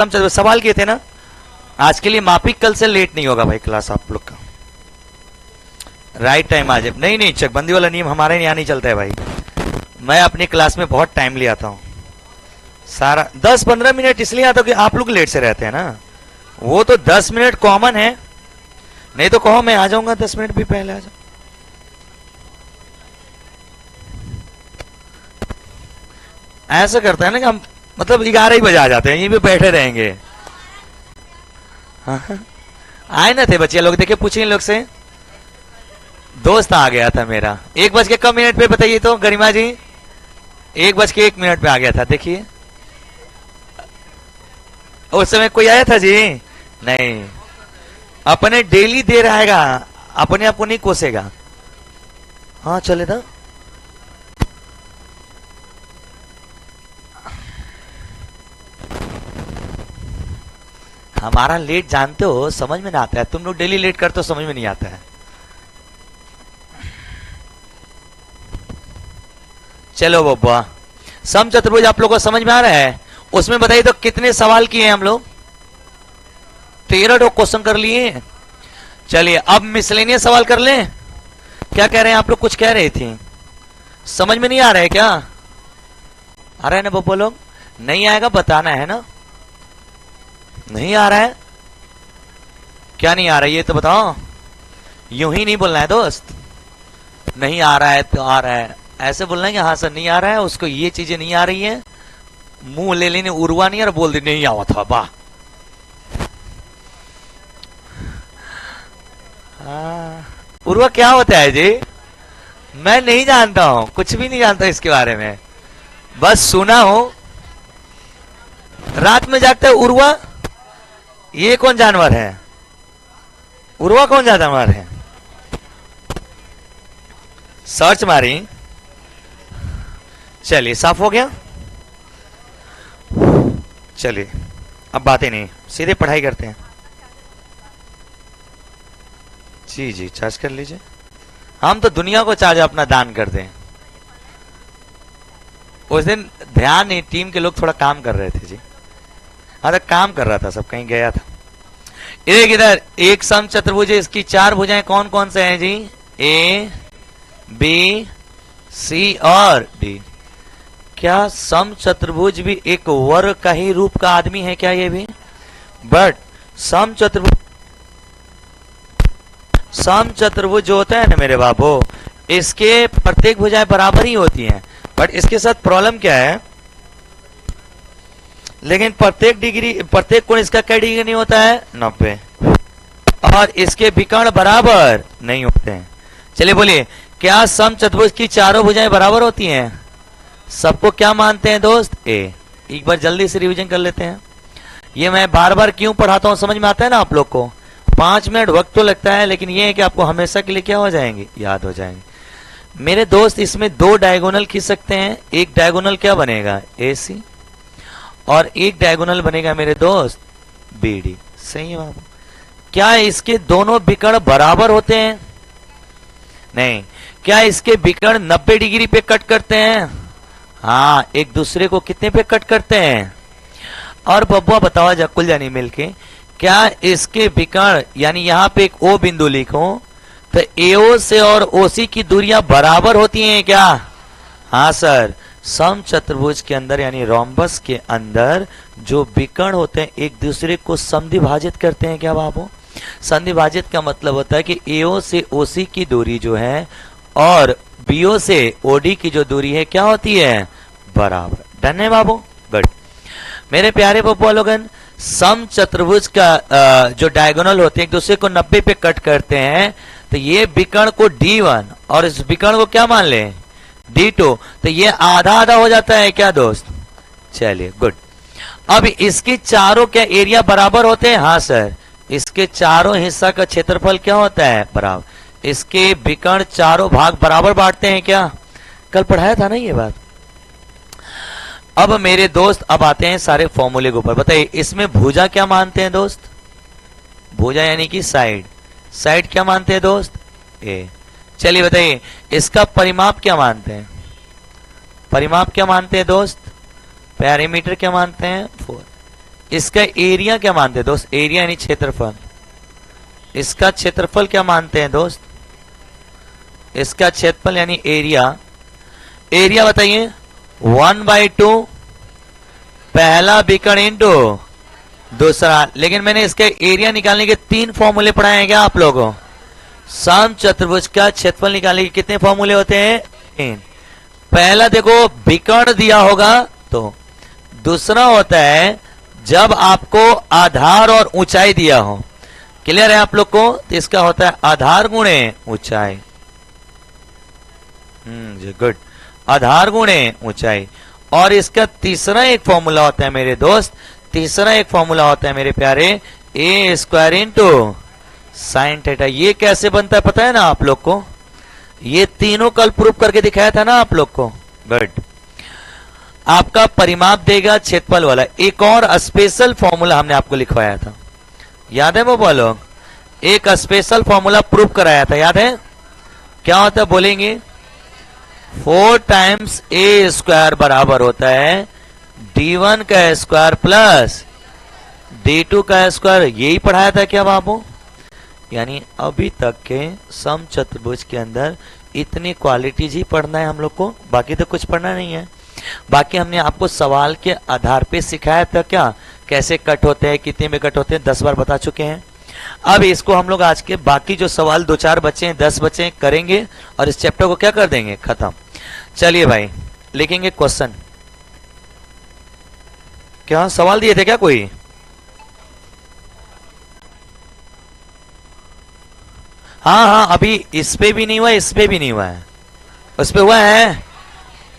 हम सवाल किए थे ना, आज के लिए माफी, कल से लेट नहीं होगा भाई क्लास आप लोग का, राइट टाइम आ जाए। नहीं नहीं, चकबंदी वाला नियम हमारे यहाँ नहीं चलता है भाई। मैं अपनी क्लास में बहुत टाइम ले आता हूँ, सारा 10-15 मिनट इसलिए आता हूँ कि आप लोग लेट से रहते हैं ना, वो तो 10 मिनट कॉमन है, नहीं तो कहो मैं आ जाऊंगा 10 मिनट भी पहले आ जाऊं। ऐसा करता है ना कि हम मतलब 11 ही बजे आ जाते हैं, यहीं पे बैठे रहेंगे। आए ना थे बच्चे लोग, देखे पूछे इन लोग से, दोस्त आ गया था मेरा 1:01 पे, बताइए तो गरिमा जी, 1:01 पे आ गया था। देखिए उस समय कोई आया था जी? नहीं, अपने डेली दे रहेगा, अपने आप को नहीं कोसेगा। हाँ चले था, हमारा लेट जानते हो समझ में नहीं आता है, तुम लोग डेली लेट करते हो समझ में नहीं आता है। चलो बब्बा, सम चतुर्भुज आप लोगों को समझ में आ रहा है? उसमें बताइए तो कितने सवाल किए हम लोग? 13 क्वेश्चन कर लिए। चलिए अब मिसलेनियस सवाल कर लें। क्या कह रहे हैं आप लोग? कुछ कह रहे थे, समझ में नहीं आ रहा है क्या? आ रहा है ना बब्बा लोग? नहीं आएगा बताना है ना, नहीं आ रहा है क्या? नहीं आ रहा है ये तो बताओ, यूं ही नहीं बोलना है दोस्त, नहीं आ रहा है तो आ रहा है, ऐसे बोलना है कि हाँ सर नहीं आ रहा है, उसको ये चीजें नहीं आ रही है, मुंह ले लेने उर्वा नहीं और बोल दे नहीं आवा था वाह। उर्वा क्या होता है जी? मैं नहीं जानता हूं, कुछ भी नहीं जानता इसके बारे में, बस सुना हूं। रात में जागता है उर्वा, ये कौन जानवर है? उर्वा कौन जानवर है? सर्च मारी, चलिए साफ हो गया। चलिए अब बातें नहीं, सीधे पढ़ाई करते हैं। जी जी चार्ज कर लीजिए, हम तो दुनिया को चार्ज अपना दान कर दें। उस दिन ध्यान नहीं, टीम के लोग थोड़ा काम कर रहे थे जी, हाँ काम कर रहा था, सब कहीं गया था। एक इधर एक सम चतुर्भुज, इसकी 4 भुजाएं कौन कौन से हैं जी? ए, बी, सी और डी। क्या सम चतुर्भुज भी एक वर्ग का ही रूप का आदमी है क्या? ये भी, बट सम चतुर्भुज जो होता है ना मेरे बाबू, इसके प्रत्येक भुजाएं बराबर ही होती हैं, बट इसके साथ प्रॉब्लम क्या है, लेकिन प्रत्येक कोण इसका क्या डिग्री नहीं होता है? 90, और इसके विकर्ण बराबर नहीं होते हैं। चलिए बोलिए, क्या सम चतुर्भुज की चारों भुजाएं बराबर होती हैं? सबको क्या मानते हैं दोस्त? ए। एक बार जल्दी से रिवीजन कर लेते हैं, ये मैं बार बार क्यों पढ़ाता हूं समझ में आता है ना आप लोग को? 5 मिनट वक्त तो लगता है, लेकिन ये है कि आपको हमेशा के लिए क्या हो जाएंगे? याद हो जाएंगे। मेरे दोस्त इसमें 2 डायगोनल खींच सकते हैं, एक डायगोनल क्या बनेगा? AC, और एक डायगोनल बनेगा मेरे दोस्त BD। सही है बाबू? क्या इसके दोनों विकर्ण बराबर होते हैं? नहीं। क्या इसके विकर्ण 90 डिग्री पे कट करते हैं? हाँ, एक दूसरे को कितने पे कट करते हैं? और बब्बुआ बताओ जकुल जानी मिलके, क्या इसके विकर्ण, यानी यहां पे एक O बिंदु लिखो तो AO से और OC की दूरियां बराबर होती हैं क्या? हाँ सर, सम चतुर्भुज के अंदर यानी रोम्बस के अंदर जो विकर्ण होते हैं एक दूसरे को समद्विभाजित करते हैं क्या बाबू? समद्विभाजित का मतलब होता है कि AO से OC की दूरी जो है और BO से OD की जो दूरी है क्या होती है? बराबर। डन है बाबू? गुड। मेरे प्यारे बब्बुआ लोगन, सम चतुर्भुज का जो डायगोनल होते हैं एक दूसरे को 90 पे कट करते हैं, तो ये विकर्ण को D1 और इस विकर्ण को क्या मान लें? D2, तो ये आधा आधा हो जाता है क्या दोस्त? चलिए गुड। अब इसके चारों क्या एरिया बराबर होते हैं? हाँ सर, इसके चारों हिस्सा का क्षेत्रफल क्या होता है? बराबर। इसके विकर्ण चारों भाग बराबर बांटते हैं क्या? कल पढ़ाया था ना ये बात। अब मेरे दोस्त अब आते हैं सारे फॉर्मूले के ऊपर। बताइए इसमें भुजा क्या मानते हैं दोस्त? भुजा यानी कि साइड, साइड क्या मानते हैं दोस्त? ए। चलिए बताइए इसका परिमाप क्या मानते हैं? परिमाप क्या मानते हैं दोस्त? पैरामीटर क्या मानते हैं? 4। इसका एरिया क्या मानते हैं दोस्त? एरिया यानी क्षेत्रफल। इसका क्षेत्रफल क्या मानते हैं दोस्त? इसका क्षेत्रफल यानी एरिया। एरिया बताइए 1/2 पहला बीकड़ इंटू दूसरा। लेकिन मैंने इसके एरिया निकालने के 3 फॉर्मूले पढ़ाए हैं क्या आप लोगों? सम चतुर्भुज का क्षेत्रफल निकालने के कितने फॉर्मूले होते हैं? 3। पहला देखो बीकड़ दिया होगा तो। दूसरा होता है जब आपको आधार और ऊंचाई दिया हो। क्लियर है आप लोग को? तो इसका होता है आधार गुणे ऊंचाई। जी गुड, आधार गुणे ऊंचाई। और इसका तीसरा एक फॉर्मूला होता है मेरे दोस्त, तीसरा एक फॉर्मूला होता है मेरे प्यारे, ए स्क्वायर इंटू साइन थीटा। ये कैसे बनता है पता है ना आप लोग को? ये तीनों कल प्रूफ करके दिखाया था ना आप लोग को। गुड। आपका परिमाप देगा क्षेत्रफल वाला। एक और स्पेशल फॉर्मूला हमने आपको लिखवाया था, याद है वो बोलो? एक स्पेशल फॉर्मूला प्रूफ कराया था, याद है? क्या होता है बोलेंगे? 4 टाइम्स ए स्क्वायर बराबर होता है d1 का स्क्वायर प्लस d2 का स्क्वायर। यही पढ़ाया था क्या बाबू? यानी अभी तक के सम चतुर्भुज के अंदर इतनी क्वालिटीज ही पढ़ना है हम लोग को, बाकी तो कुछ पढ़ना नहीं है। बाकी हमने आपको सवाल के आधार पे सिखाया था क्या, कैसे कट होते हैं, कितने में कट होते हैं, 10 बार बता चुके हैं। अब इसको हम लोग आज के बाकी जो सवाल 2-4 बचे हैं, 10 बचे हैं, करेंगे और इस चैप्टर को क्या कर देंगे? खत्म। चलिए भाई लिखेंगे क्वेश्चन। क्या सवाल दिए थे क्या कोई? हाँ हाँ, अभी इस पे भी नहीं हुआ, इस पे भी नहीं हुआ है, उस पे हुआ है।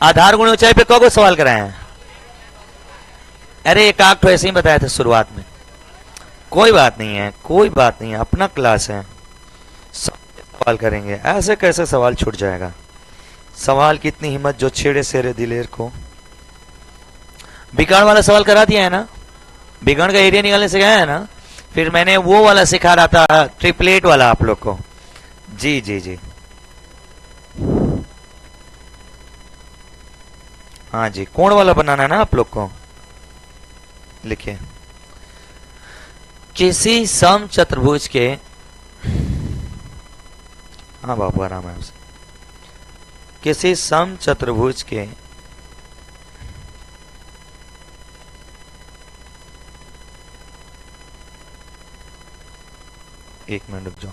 आधार गुण ऊंचाई पे कौन सवाल कराए हैं? अरे एक आध तो ऐसे ही बताया था शुरुआत में। कोई बात नहीं है, कोई बात नहीं है, अपना क्लास है, सवाल करेंगे। ऐसे कैसे सवाल छूट जाएगा? सवाल की इतनी हिम्मत जो छेड़े सेरे दिलेर को। बिगाड़ वाला सवाल करा दिया है ना? बिगाड़ का एरिया निकालने से गया है ना? फिर मैंने वो वाला सिखा रहा था, ट्रिपलेट वाला आप लोग को। जी जी जी, हाँ जी, कोण वाला बनाना है ना आप लोग को। लिखिए, किसी सम चतुर्भुज के, हाँ बाबू आराम है आपसे, किसी सम चतुर्भुज के एक मिनट रुक जाओ,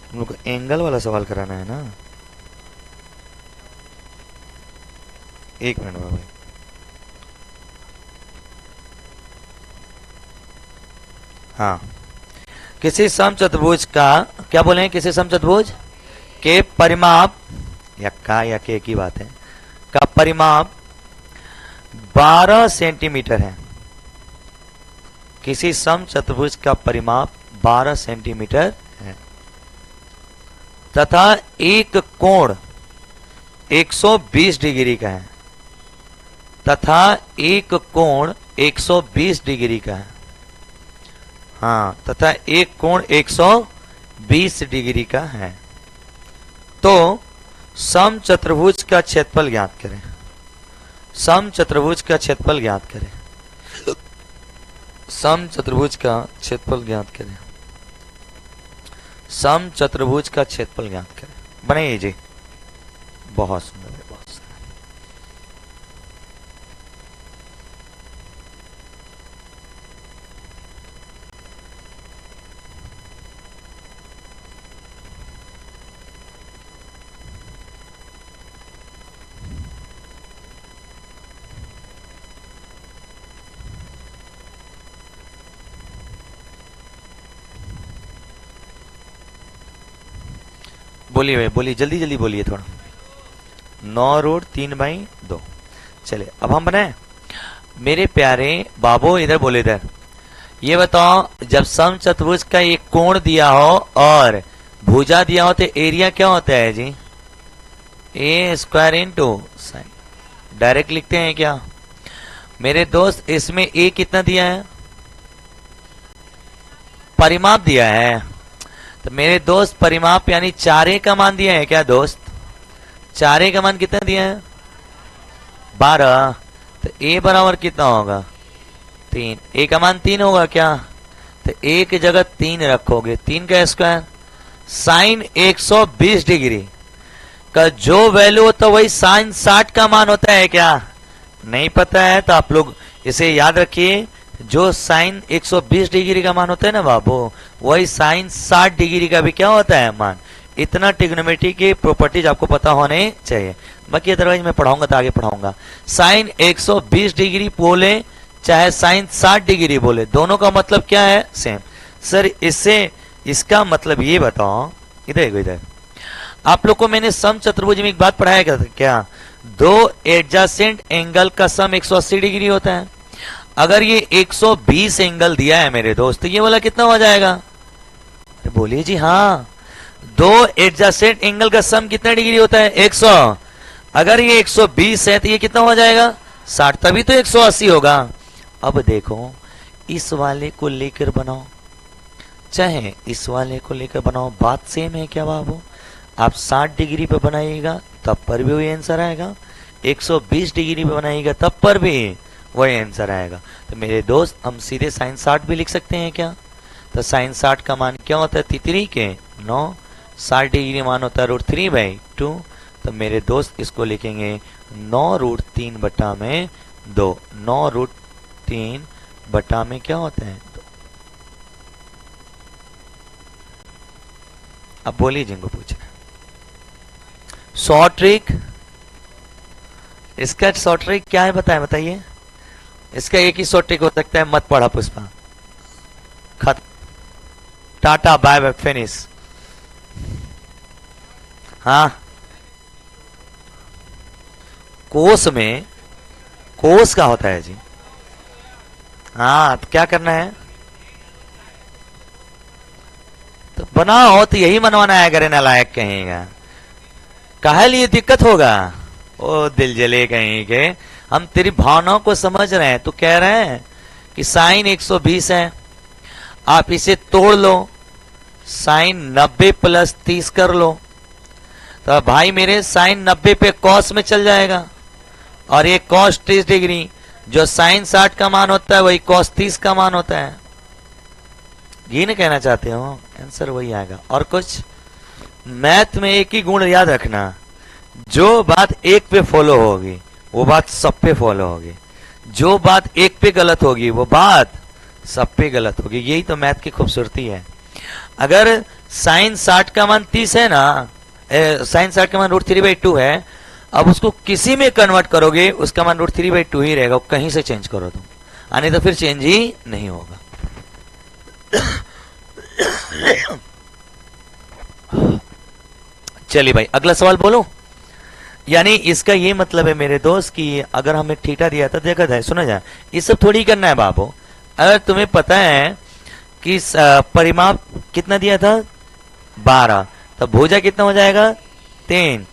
हम लोग को एंगल वाला सवाल कराना है ना। एक मिनट बाबू। हाँ, किसी सम चतुर्भुज का क्या बोले? किसी सम चतुर्भुज के परिमाप या का या के की बात है, का परिमाप 12 सेंटीमीटर है। किसी सम चतुर्भुज का परिमाप 12 सेंटीमीटर है तथा एक कोण 120 डिग्री का है, तथा एक कोण 120 डिग्री का है। हाँ, तथा एक कोण 120 डिग्री का है। तो सम चतुर्भुज का क्षेत्रफल ज्ञात करें। सम चतुर्भुज का क्षेत्रफल ज्ञात करें। सम चतुर्भुज का क्षेत्रफल ज्ञात करें। सम चतुर्भुज का क्षेत्रफल ज्ञात करें। बनाइए जी, बहुत सुंदर है, बहुत सुंदर। बोलिए भाई, बोलिए, जल्दी जल्दी बोलिए थोड़ा। 9 रूट 3/2। चलिए अब हम बनाए। मेरे प्यारे बाबू इधर बोले, इधर ये बताओ, जब सम चतुर्भुज का एक कोण दिया हो और भुजा दिया हो तो एरिया क्या होता है जी? ए स्क्वायर इंटू साइन। डायरेक्ट लिखते हैं क्या मेरे दोस्त? इसमें ए कितना दिया है? परिमाप दिया है। तो मेरे दोस्त परिमाप यानी 4a का मान दिया है क्या दोस्त? 4a का मान कितना दिया है? 12। तो ए बराबर कितना होगा 3, ए का मान 3 होगा क्या, तो ए की जगह 3 रखोगे, 3 का स्क्वायर साइन 120 डिग्री का जो वैल्यू होता है वही साइन 60 का मान होता है क्या, नहीं पता है तो आप लोग इसे याद रखिए, जो साइन 120 डिग्री का मान होता है ना बाबू, वही साइन 60 डिग्री का भी क्या होता है मान। इतना ट्रिग्नोमेट्री की प्रॉपर्टीज आपको पता होने चाहिए, बाकी अदरवाइज मैं पढ़ाऊंगा तो आगे पढ़ाऊंगा। साइन 120 डिग्री बोले चाहे साइन 60 डिग्री बोले, दोनों का मतलब क्या है सेम। सर इससे इसका मतलब ये बताओ, इधर इधर आप लोग को मैंने सम चतुर्भुज में एक बात पढ़ाया क्या, दो एडजेसेंट एंगल का सम 180 डिग्री होता है। अगर ये 120 एंगल दिया है मेरे दोस्त, तो ये वाला कितना हो जाएगा, अरे बोलिए जी हाँ, दो एडजेसेंट एंगल का सम कितना डिग्री होता है 100। अगर ये 120 है तो ये कितना हो जाएगा 60, तभी तो 180 होगा। अब देखो इस वाले को लेकर बनाओ चाहे इस वाले को लेकर बनाओ, बात सेम है क्या बाबू। आप 60 डिग्री पे बनाइएगा तब पर भी वही आंसर आएगा, 120 डिग्री पे बनाइएगा तब पर भी वही आंसर आएगा। तो मेरे दोस्त हम सीधे साइन 60 भी लिख सकते हैं क्या, तो साइन 60 का मान क्या होता है 3 के 9, 60 डिग्री मान होता है √3/2। तो मेरे दोस्त इसको लिखेंगे 9√3/2, 9√3 में क्या होता है 2। अब बोलिए जिनको पूछना शॉर्ट ट्रिक, इसका शॉर्ट ट्रिक क्या है बताइए। इसका एक ही शॉर्ट ट्रिक हो सकता है, मत पढ़ा पुष्पा, खत टाटा बाय बाय फिनिश। हाँ कोस में कोस का होता है जी, हाँ तो क्या करना है, तो बनाओ तो यही मनवाना है, अगर नालायक कहेगा काहे लिए दिक्कत होगा, ओ दिल जले कहीं के, हम तेरी भावनाओं को समझ रहे हैं। तो कह रहे हैं कि साइन 120 है, आप इसे तोड़ लो, साइन 90 + 30 कर लो, तो भाई मेरे साइन 90 पे कॉस में चल जाएगा, और ये कॉस 30 डिग्री, जो साइन 60 का मान होता है वही कॉस 30 का मान होता है। ये नहीं कहना चाहते हो, आंसर वही आएगा। और कुछ मैथ में एक ही गुण याद रखना, जो बात एक पे फॉलो होगी वो बात सब पे फॉलो होगी, जो बात एक पे गलत होगी वो बात सब पे गलत होगी। यही तो मैथ की खूबसूरती है। अगर साइन 60 का मान 30 है ना, साइन 60 का मान √3/2 है, अब उसको किसी में कन्वर्ट करोगे उसका मान √3/2 ही रहेगा, कहीं से चेंज करो तुम, आने तो फिर चेंज ही नहीं होगा। चलिए भाई अगला सवाल बोलो। यानी इसका ये मतलब है मेरे दोस्त कि अगर हमें थीटा दिया था, देखा जाए सुना जाए, ये सब थोड़ी करना है बाबू। अगर तुम्हें पता है कि परिमाप कितना दिया था 12, तब भुजा कितना हो जाएगा 3,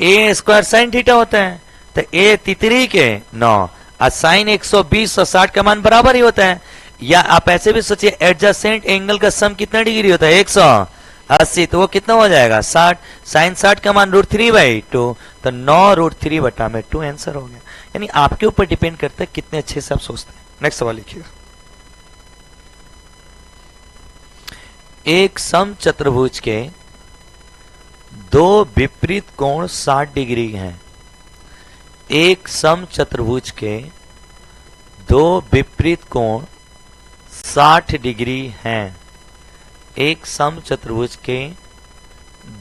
ए स्क्वायर साइन थीटा होता है, तो ए 3 के 9, साइन 120 और 60 का मान बराबर ही होता है। या आप ऐसे भी सोचिए एडजेसेंट एंगल का सम कितना डिग्री होता है 180, तो वो कितना हो जाएगा 60, साइन 60 का मान √3/2, तो 9√3/2 आंसर हो गया। यानी आपके ऊपर डिपेंड करता है कितने अच्छे से आप सोचते हैं। नेक्स्ट सवाल लिखिएगा। एक सम चतुर्भुज के दो विपरीत कोण 60 डिग्री हैं। एक सम चतुर्भुज के दो विपरीत कोण 60 डिग्री हैं। एक सम चतुर्भुज के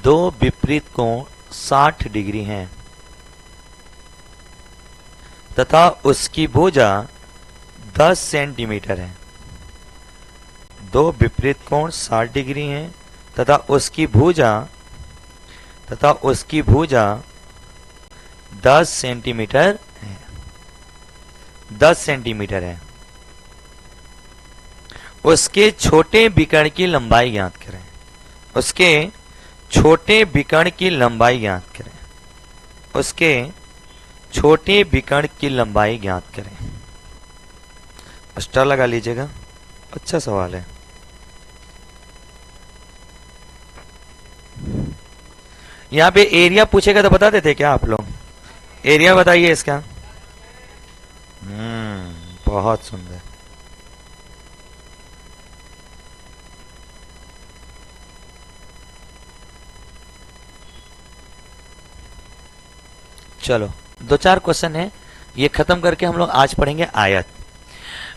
दो विपरीत कोण 60 डिग्री हैं तथा उसकी भुजा 10 सेंटीमीटर है। दो विपरीत कोण 60 डिग्री हैं तथा उसकी भुजा 10 सेंटीमीटर है। 10 सेंटीमीटर है। उसके छोटे विकर्ण की लंबाई ज्ञात करें। उसके छोटे विकर्ण की लंबाई ज्ञात करें। उसके छोटे विकर्ण की लंबाई ज्ञात करें। स्टार लगा लीजिएगा, अच्छा सवाल है। यहां पे एरिया पूछेगा तो बता देते क्या आप लोग? एरिया बताइए इसका। बहुत सुंदर। चलो 2-4 क्वेश्चन है, ये खत्म करके हम लोग आज पढ़ेंगे आयत।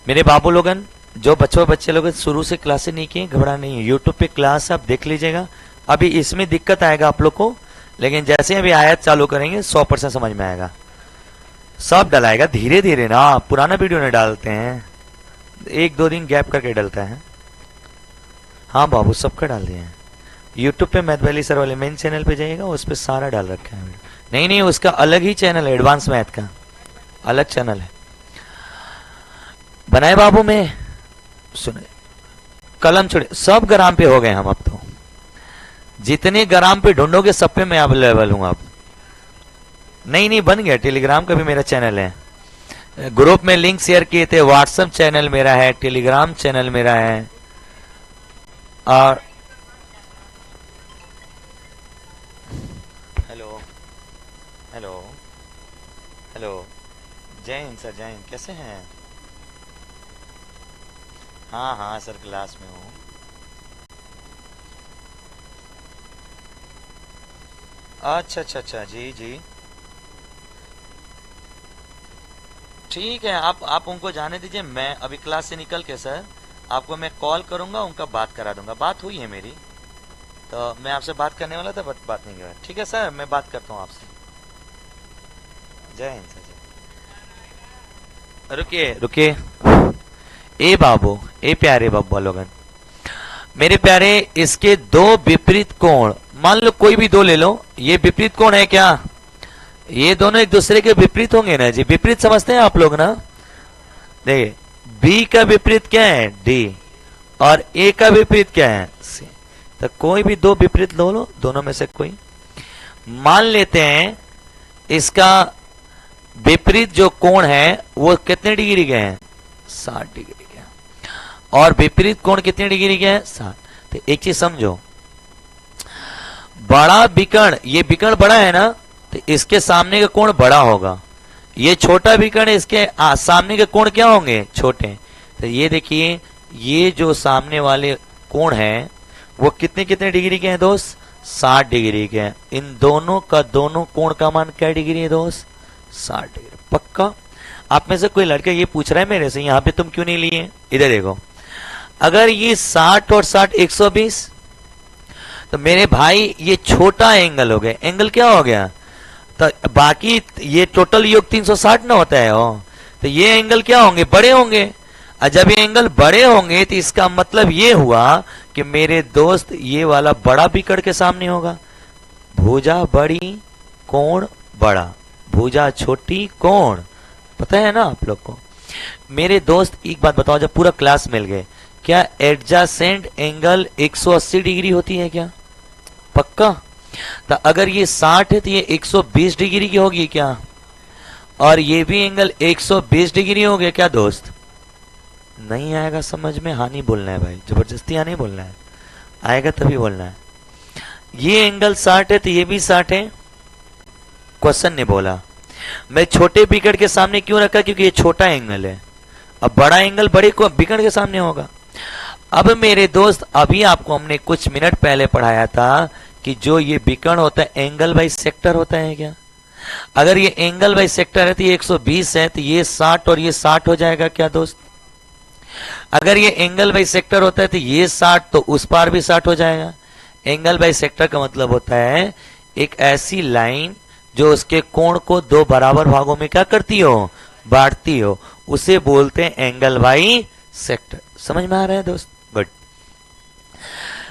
मेरे बाबू लोगन, जो बच्चे लोग शुरू से क्लासेस नहीं किए, घबरा नहीं है, यूट्यूब पे क्लास आप देख लीजिएगा। अभी इसमें दिक्कत आएगा आप लोग को, लेकिन जैसे अभी आयत चालू करेंगे 100% समझ में आएगा। सब डलाएगा धीरे धीरे ना, पुराना वीडियो नहीं डालते हैं, 1-2 दिन गैप करके डलता है। हाँ बाबू, सबका डाल दिए हैं। यूट्यूब पे मैथ वैली सर वाले मेन चैनल पे जाइएगा, उस पर सारा डाल रखा है। नहीं, उसका अलग ही चैनल है, एडवांस मैथ का अलग चैनल है। बनाए बाबू में, सुने, कलम छोड़े, सब ग्राम पे हो गए हम। अब तो जितने ग्राम पे ढूंढोगे सब पे मैं अवेलेबल हूं। अब नहीं, बन गया। टेलीग्राम का भी मेरा चैनल है, ग्रुप में लिंक शेयर किए थे। व्हाट्सएप चैनल मेरा है, टेलीग्राम चैनल मेरा है। और हेलो, जय हिंद सर, जय हिंद, कैसे हैं? हाँ सर, क्लास में हूँ। अच्छा, जी ठीक है। आप उनको जाने दीजिए, मैं अभी क्लास से निकल के सर आपको मैं कॉल करूंगा, उनका बात करा दूंगा। बात हुई है मेरी, तो मैं आपसे बात करने वाला था, बट बात नहीं किया। ठीक है सर, मैं बात करता हूँ आपसे। जय हिंद सर, जय। रुकिए ए बाबू, ए प्यारे बब्बा लोगन, मेरे प्यारे, इसके 2 विपरीत कोण, मान लो कोई भी 2 ले लो, ये विपरीत कोण है क्या? ये दोनों एक दूसरे के विपरीत होंगे ना जी, विपरीत समझते हैं आप लोग ना। देखिए, बी का विपरीत क्या है? डी। और ए का विपरीत क्या है? सी। तो कोई भी 2 विपरीत लो, दोनों में से कोई। मान लेते हैं इसका विपरीत जो कोण है वो कितने डिग्री के हैं? 60 डिग्री के। और विपरीत कोण कितने डिग्री के हैं? 60। तो एक चीज समझो, बड़ा विकर्ण, ये विकर्ण बड़ा है ना, तो इसके सामने का कोण बड़ा होगा। ये छोटा विकर्ण, इसके सामने के कोण क्या होंगे? छोटे। तो ये देखिए, ये जो सामने वाले कोण है वो कितने कितने डिग्री के हैं दोस्त? 60 डिग्री के हैं। इन दोनों कोण का मान क्या डिग्री है दोस्त? 60 डिग्री। पक्का? आप में से कोई लड़का ये पूछ रहा है मेरे से, यहां पे तुम क्यों नहीं लिए? इधर देखो, अगर ये 60 और 60 120, तो मेरे भाई ये छोटा एंगल हो गया। एंगल क्या हो गया? तो बाकी ये टोटल योग 360 ना होता है हो, तो ये एंगल क्या होंगे? बड़े होंगे। और जब ये एंगल बड़े होंगे तो इसका मतलब ये हुआ कि मेरे दोस्त ये वाला बड़ा विकर्ण के सामने होगा। भुजा बड़ी, कोण बड़ा, भुजा छोटी, कोण। पता है ना आप लोग को? मेरे दोस्त एक बात बताओ, जब पूरा क्लास मिल गए, क्या एडजासेंट एंगल 180 डिग्री होती है क्या? पक्का? तो अगर ये 60 है तो ये 120 डिग्री की होगी क्या? और ये भी एंगल 120 डिग्री हो गया क्या दोस्त? नहीं आएगा समझ में? हाँ नहीं बोलना है भाई, जबरदस्ती हाँ नहीं बोलना है, आएगा तभी बोलना है। ये एंगल 60 है तो ये भी 60 है। क्वेश्चन ने बोला मैं छोटे विकर्ण के सामने क्यों रखा? क्योंकि ये छोटा एंगल है। अब बड़ा एंगल बड़े को विकर्ण के सामने होगा। अब मेरे दोस्त, अभी आपको हमने कुछ मिनट पहले पढ़ाया था कि जो ये विकर्ण होता है एंगल बाई सेक्टर होता है क्या? अगर ये एंगल बाई सेक्टर है तो ये 120 है, तो ये 60 और ये 60 हो जाएगा क्या दोस्त? अगर ये एंगल बाई सेक्टर होता है तो ये 60 तो उस पार भी 60 हो जाएगा। एंगल बाई सेक्टर का मतलब होता है एक ऐसी लाइन जो उसके कोण को 2 बराबर भागों में क्या करती हो? बांटती हो, उसे बोलते हैं एंगल बाई सेक्टर। समझ में आ रहा है दोस्त? गुड।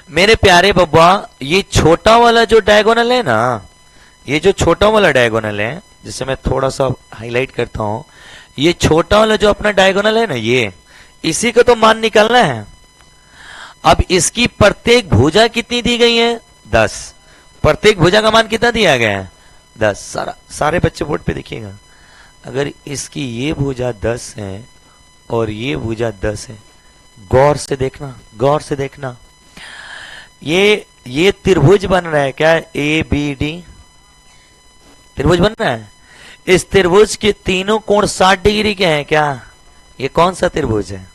मेरे प्यारे बब्बा, ये छोटा वाला जो डायगोनल है ना, ये जो छोटा वाला डायगोनल है, जिसे मैं थोड़ा सा हाईलाइट करता हूं, ये छोटा वाला जो अपना डायगोनल है ना, ये इसी का तो मान निकालना है। अब इसकी प्रत्येक भुजा कितनी दी गई है? 10। प्रत्येक भुजा का मान कितना दिया गया है? 10। सारे बच्चे बोर्ड पे देखिएगा, अगर इसकी ये भुजा 10 है और ये भुजा 10 है, गौर से देखना, गौर से देखना, ये त्रिभुज बन रहा है क्या? ABD त्रिभुज बन रहा है। इस त्रिभुज के तीनों कोण 60 डिग्री के हैं क्या? ये कौन सा त्रिभुज है?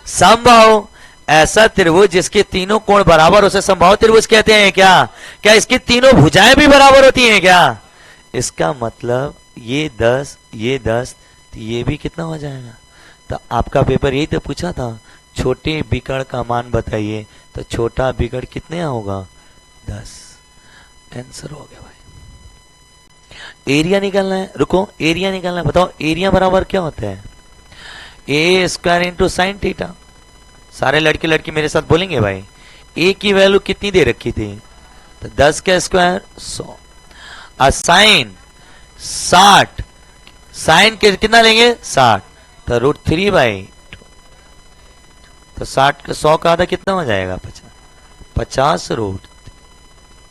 समबाहु। ऐसा त्रिभुज जिसके तीनों कोण बराबर, उसे समबाहु त्रिभुज कहते हैं क्या? क्या इसकी तीनों भुजाएं भी बराबर होती हैं क्या? इसका मतलब ये 10, ये 10, तो ये भी कितना हो जाएगा? तो आपका पेपर यही तो पूछा था, छोटे विकर्ण का मान बताइए, तो छोटा विकर्ण कितने होगा? 10। आंसर हो गया भाई। एरिया निकालना है, रुको, एरिया निकालना है। बताओ एरिया बराबर क्या होता है? ए स्क्वायर इंटू साइन थीटा। सारे लड़के लड़की मेरे साथ बोलेंगे भाई। ए की वैल्यू कितनी दे रखी थी? तो 10 का स्क्वायर 100, और साइन 60, साइन के कितना लेंगे? 60, तो √3/2। तो 60 का 100 का आधा कितना हो जाएगा? 50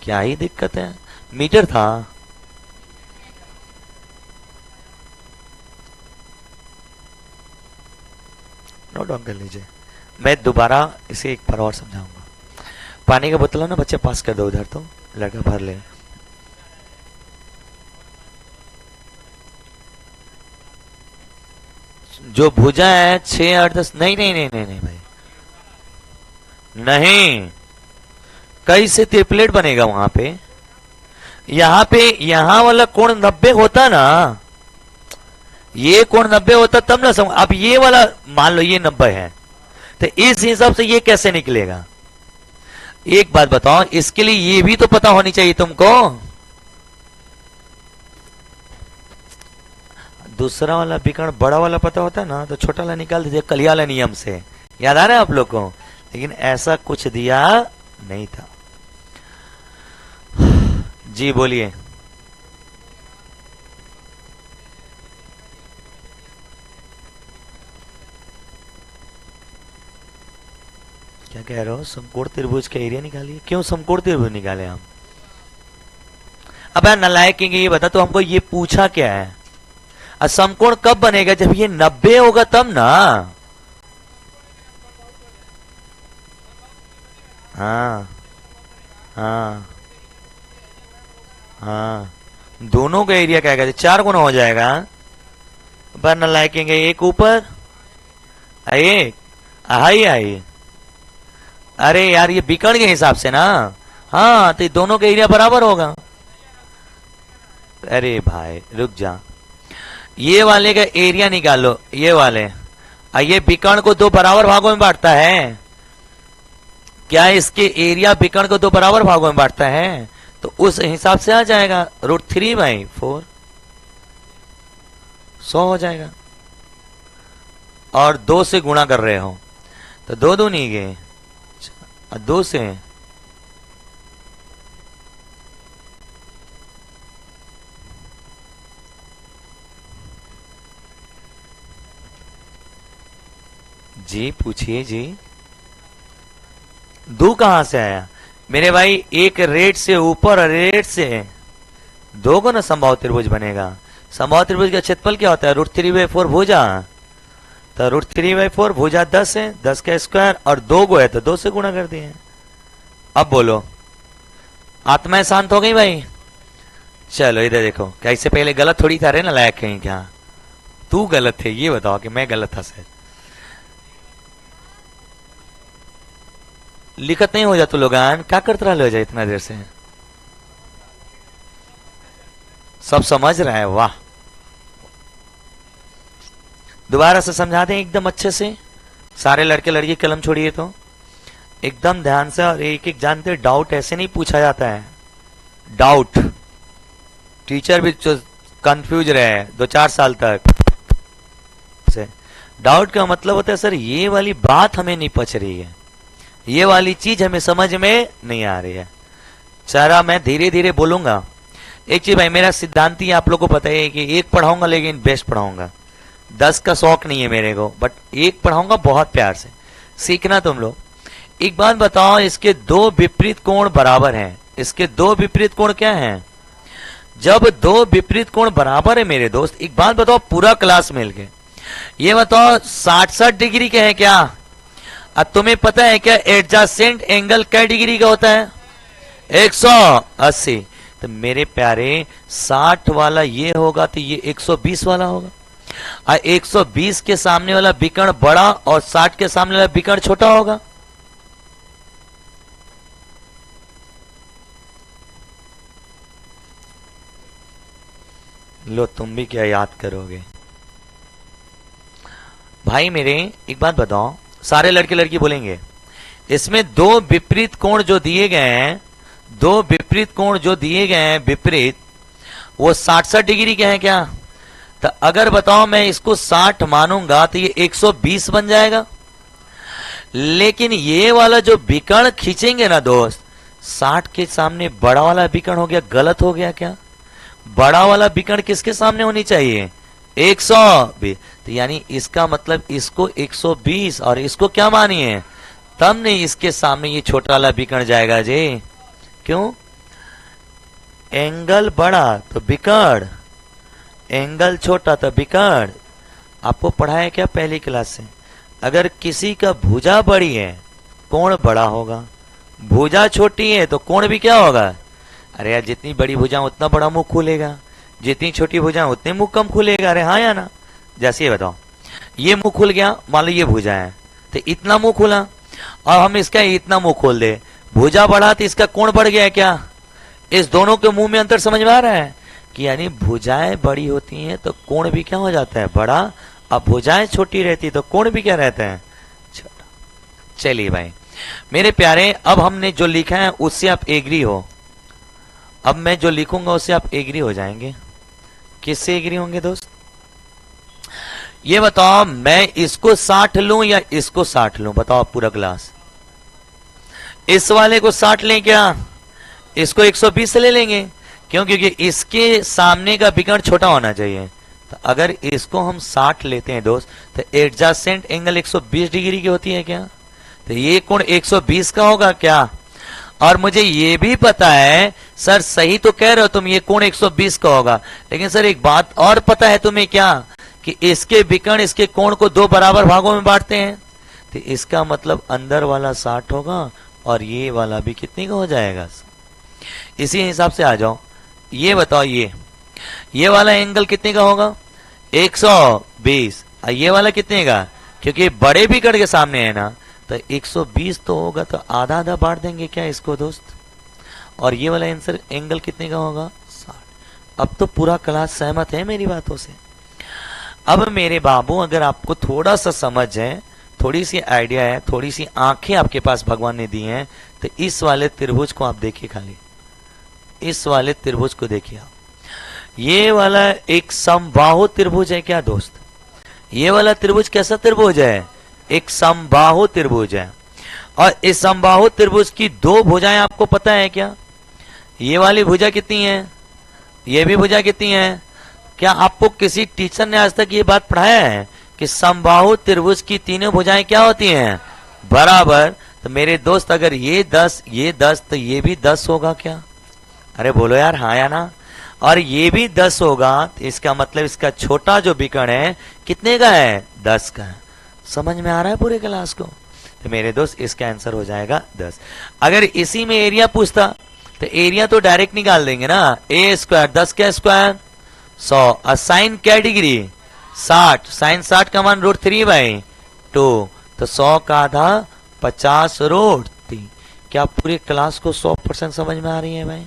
क्या ही दिक्कत है, मीटर था। नोट डाउन कर लीजिए, मैं दोबारा इसे एक बार और समझाऊंगा। पानी का बोतल है ना बच्चे, पास कर दो उधर, तो लड़का भर ले। जो भुजा है 6, 8, 10, नहीं नहीं नहीं नहीं नहीं भाई, नहीं, कैसे त्रिप्लेट बनेगा वहां पे? यहां पे यहां वाला कोण 90 होता ना, ये कोण 90 होता तब ना समझ। अब ये वाला मान लो ये 90 है, तो इस हिसाब से ये कैसे निकलेगा? एक बात बताओ, इसके लिए ये भी तो पता होनी चाहिए तुमको। दूसरा वाला विकर्ण बड़ा वाला पता होता है ना, तो छोटा वाला निकाल दीजिए कलिया वाला नियम से। याद आ रहा है आप लोग को? लेकिन ऐसा कुछ दिया नहीं था। जी बोलिए। क्या कह रहे हो? समकोण त्रिभुज का एरिया निकालिए। क्यों समकोण त्रिभुज निकाले हम? अब यार नालायक ये बता, तो हमको ये पूछा क्या है? समकोण कब बनेगा? जब ये 90 होगा तब ना। हाँ हाँ हाँ, दोनों का एरिया क्या कहते? 4 गुना हो जाएगा। पर नालायक एक ऊपर, एक आई आई। अरे यार ये विकर्ण के हिसाब से ना, हाँ, तो दोनों का एरिया बराबर होगा। अरे भाई रुक जा, ये वाले का एरिया निकालो, ये वाले। ये विकर्ण को 2 बराबर भागों में बांटता है। क्या इसके एरिया विकर्ण को 2 बराबर भागों में बांटता है? तो उस हिसाब से आ जाएगा √3/4, 100 हो जाएगा। और 2 से गुणा कर रहे हो तो 2 दूनी गए, 2 से जी पूछिए जी। 2 कहां से आया मेरे भाई? एक रेट से ऊपर और रेट से 2 को ना समबाहु त्रिभुज बनेगा। समबाहु त्रिभुज का क्षेत्रफल क्या होता है? √3/4 भुजा। तो √3/4 भुजा 10 है, 10 का स्क्वायर, और 2 गो है तो 2 से गुणा कर दिए। अब बोलो, आत्माएं शांत हो गई भाई? चलो इधर देखो, क्या इससे पहले गलत थोड़ी था रे ना लायक कहीं? क्या तू गलत थे? ये बताओ कि मैं गलत था सर? लिखत नहीं हो जा तू लोगान, क्या करते रहा जाए इतना देर से? सब समझ रहा है, वाह। दोबारा से समझा दें एकदम अच्छे से। सारे लड़के लड़की कलम छोड़िए तो एकदम ध्यान से, और एक एक जानते डाउट ऐसे नहीं पूछा जाता है। डाउट टीचर भी कंफ्यूज रहे 2-4 साल तक से। डाउट का मतलब होता है सर ये वाली बात हमें नहीं पच रही है, ये वाली चीज हमें समझ में नहीं आ रही है। सारा मैं धीरे धीरे बोलूंगा। एक चीज भाई, मेरा सिद्धांत ही आप लोगों को पता है कि एक पढ़ाऊंगा लेकिन बेस्ट पढ़ाऊंगा। 10 का शौक नहीं है मेरे को, बट एक पढ़ाऊंगा बहुत प्यार से, सीखना तुम लोग। एक बात बताओ, इसके 2 विपरीत कोण बराबर हैं। इसके 2 विपरीत कोण क्या हैं? जब 2 विपरीत कोण बराबर है मेरे दोस्त, एक बात बताओ, पूरा क्लास मिल के ये बताओ 60-60 डिग्री के हैं क्या? अब तुम्हें पता है क्या एडजेसेंट एंगल क्या डिग्री का होता है? 180। तो मेरे प्यारे 60 वाला ये होगा तो ये 120 वाला होगा। और 120 के सामने वाला विकर्ण बड़ा और 60 के सामने वाला विकर्ण छोटा होगा। लो तुम भी क्या याद करोगे भाई मेरे। एक बात बताओ, सारे लड़के लड़की बोलेंगे, इसमें दो विपरीत कोण जो दिए गए हैं, दो विपरीत कोण जो दिए गए हैं विपरीत, वो 60-60 डिग्री के हैं क्या? तो अगर बताओ मैं इसको 60 मानूंगा तो ये 120 बन जाएगा। लेकिन ये वाला जो विकर्ण खींचेंगे ना दोस्त, 60 के सामने बड़ा वाला विकर्ण हो गया, गलत हो गया क्या? बड़ा वाला विकर्ण किसके सामने होनी चाहिए? 120। तो यानी इसका मतलब इसको 120 और इसको क्या मानिए, तब नहीं इसके सामने ये छोटा वाला विकर्ण जाएगा जी। क्यों? एंगल बड़ा तो विकर्ण, एंगल छोटा तो विकर्ण। आपको पढ़ाया क्या पहली क्लास से? अगर किसी का भुजा बड़ी है कोण बड़ा होगा, भुजा छोटी है तो कोण भी क्या होगा? अरे यार जितनी बड़ी भुजा उतना बड़ा मुंह खुलेगा, जितनी छोटी भुजा उतने मुंह कम खुलेगा। अरे हाँ या ना? जैसे ये बताओ, ये मुंह खुल गया, मान लो ये भुजा है तो इतना मुंह खुला, और हम इसका इतना मुंह खोल दे, भुजा बढ़ा तो इसका कोण बढ़ गया क्या? इस दोनों के मुंह में अंतर समझ में आ रहा है कि यानी भुजाएं बड़ी होती हैं तो कोण भी क्या हो जाता है? बड़ा। अब भुजाएं छोटी रहती तो कोण भी क्या रहता है? छोटा। चलिए भाई मेरे प्यारे, अब हमने जो लिखा है उससे आप एग्री हो। अब मैं जो लिखूंगा उससे आप एग्री हो जाएंगे। किससे एग्री होंगे दोस्त? ये बताओ, मैं इसको 60 लूं या इसको 60 लूं? बताओ पूरा क्लास। इस वाले को 60 लें क्या? इसको 120 से ले लेंगे। क्यों? क्योंकि इसके सामने का विकर्ण छोटा होना चाहिए। तो अगर इसको हम 60 लेते हैं दोस्त, तो एडजेसेंट एंगल 120 डिग्री की होती है क्या? तो ये कोण 120 का होगा क्या? और मुझे ये भी पता है सर, सही तो कह रहे हो तुम, ये कोण 120 का होगा, लेकिन सर एक बात और पता है तुम्हें क्या, कि इसके विकर्ण इसके कोण को दो बराबर भागों में बांटते हैं। तो इसका मतलब अंदर वाला 60 होगा और ये वाला भी कितने का हो जाएगा? इसी हिसाब से आ जाओ। ये बताओ, ये वाला एंगल कितने का होगा? 120। ये वाला कितने का? क्योंकि बड़े विकर्ण के सामने है ना, तो 120 तो होगा, तो आधा आधा बांट देंगे क्या इसको दोस्त? और ये वाला आंसर एंगल कितने का होगा? 60। अब तो पूरा क्लास सहमत है मेरी बातों से। अब मेरे बाबू, अगर आपको थोड़ा सा समझ है, थोड़ी सी आइडिया है, थोड़ी सी आंखें आपके पास भगवान ने दी हैं, तो इस वाले त्रिभुज को आप देखिए, खाली इस वाले त्रिभुज को देखिए आप। ये वाला एक समबाहु त्रिभुज है क्या दोस्त? ये वाला त्रिभुज कैसा त्रिभुज है? एक समबाहु त्रिभुज है। और इस समबाहु त्रिभुज की दो भुजाएं आपको पता है क्या? ये वाली भुजा कितनी है, ये भी भुजा कितनी है? क्या आपको किसी टीचर ने आज तक ये बात पढ़ाया है कि समबाहु त्रिभुज की तीनों भुजाएं क्या होती हैं? बराबर। तो मेरे दोस्त, अगर ये 10 ये 10 तो ये भी 10 होगा क्या? अरे बोलो यार हाँ या ना? और ये भी 10 होगा, तो इसका मतलब इसका छोटा जो विकर्ण है कितने का है? 10 का है। समझ में आ रहा है पूरे क्लास को? तो मेरे दोस्त इसका आंसर हो जाएगा 10। अगर इसी में एरिया पूछता तो एरिया तो डायरेक्ट निकाल देंगे ना, ए स्क्वायर 10 का स्क्वायर 100, साइन क्या डिग्री? 60, साइन 60 का मान √3/2, तो 100 का आधा 50√3। क्या पूरे क्लास को 100% समझ में आ रही है भाई?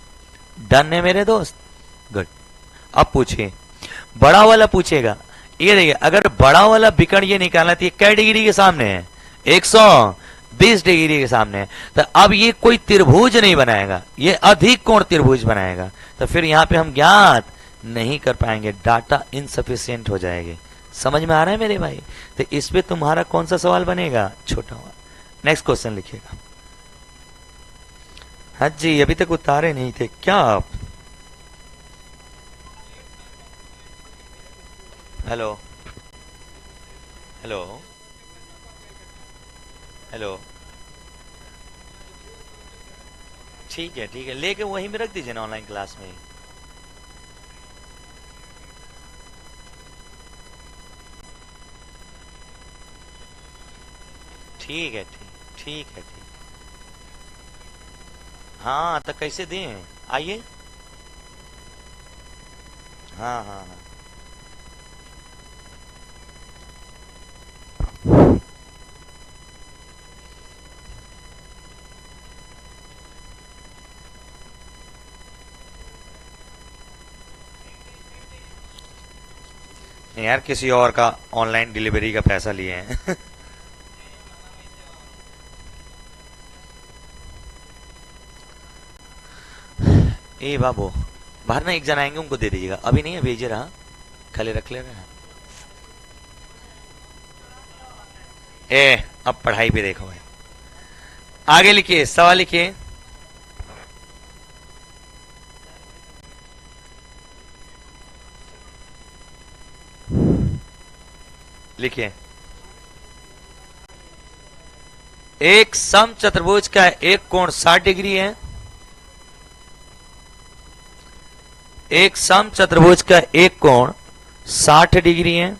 डन है मेरे दोस्त? गुड। अब पूछिए, बड़ा वाला पूछेगा। ये देखिए, अगर बड़ा वाला विकर्ण ये निकालना तो ये क्या डिग्री के सामने है? 120 डिग्री के सामने है। तो अब ये कोई त्रिभुज नहीं बनाएगा, ये अधिक कोण त्रिभुज बनाएगा। तो फिर यहाँ पे हम ज्ञात नहीं कर पाएंगे, डाटा इनसफिशियंट हो जाएगी। समझ में आ रहा है मेरे भाई? तो इस पे तुम्हारा कौन सा सवाल बनेगा? छोटा वाला। नेक्स्ट क्वेश्चन लिखिएगा। हाँ जी, अभी तक उतारे नहीं थे क्या आप? हेलो हेलो हेलो, ठीक है, लेके वहीं में रख दीजिए ना, ऑनलाइन क्लास में। ठीक है, ठीक है। हाँ तो कैसे दें? आइए। हाँ हाँ हाँ, नहीं यार, किसी और का ऑनलाइन डिलीवरी का पैसा लिए हैं। ए बाबू, बाहर ना एक जन आएंगे, उनको दे दीजिएगा, अभी नहीं है, भेजे रहा, खाली रख ले रहा। ए अब पढ़ाई पे देखो भाई, आगे लिखिए, सवाल लिखिए। लिखिए, एक सम चतुर्भुज का एक कोण 60 डिग्री है। एक सम चतुर्भुज का एक कोण 60 डिग्री है।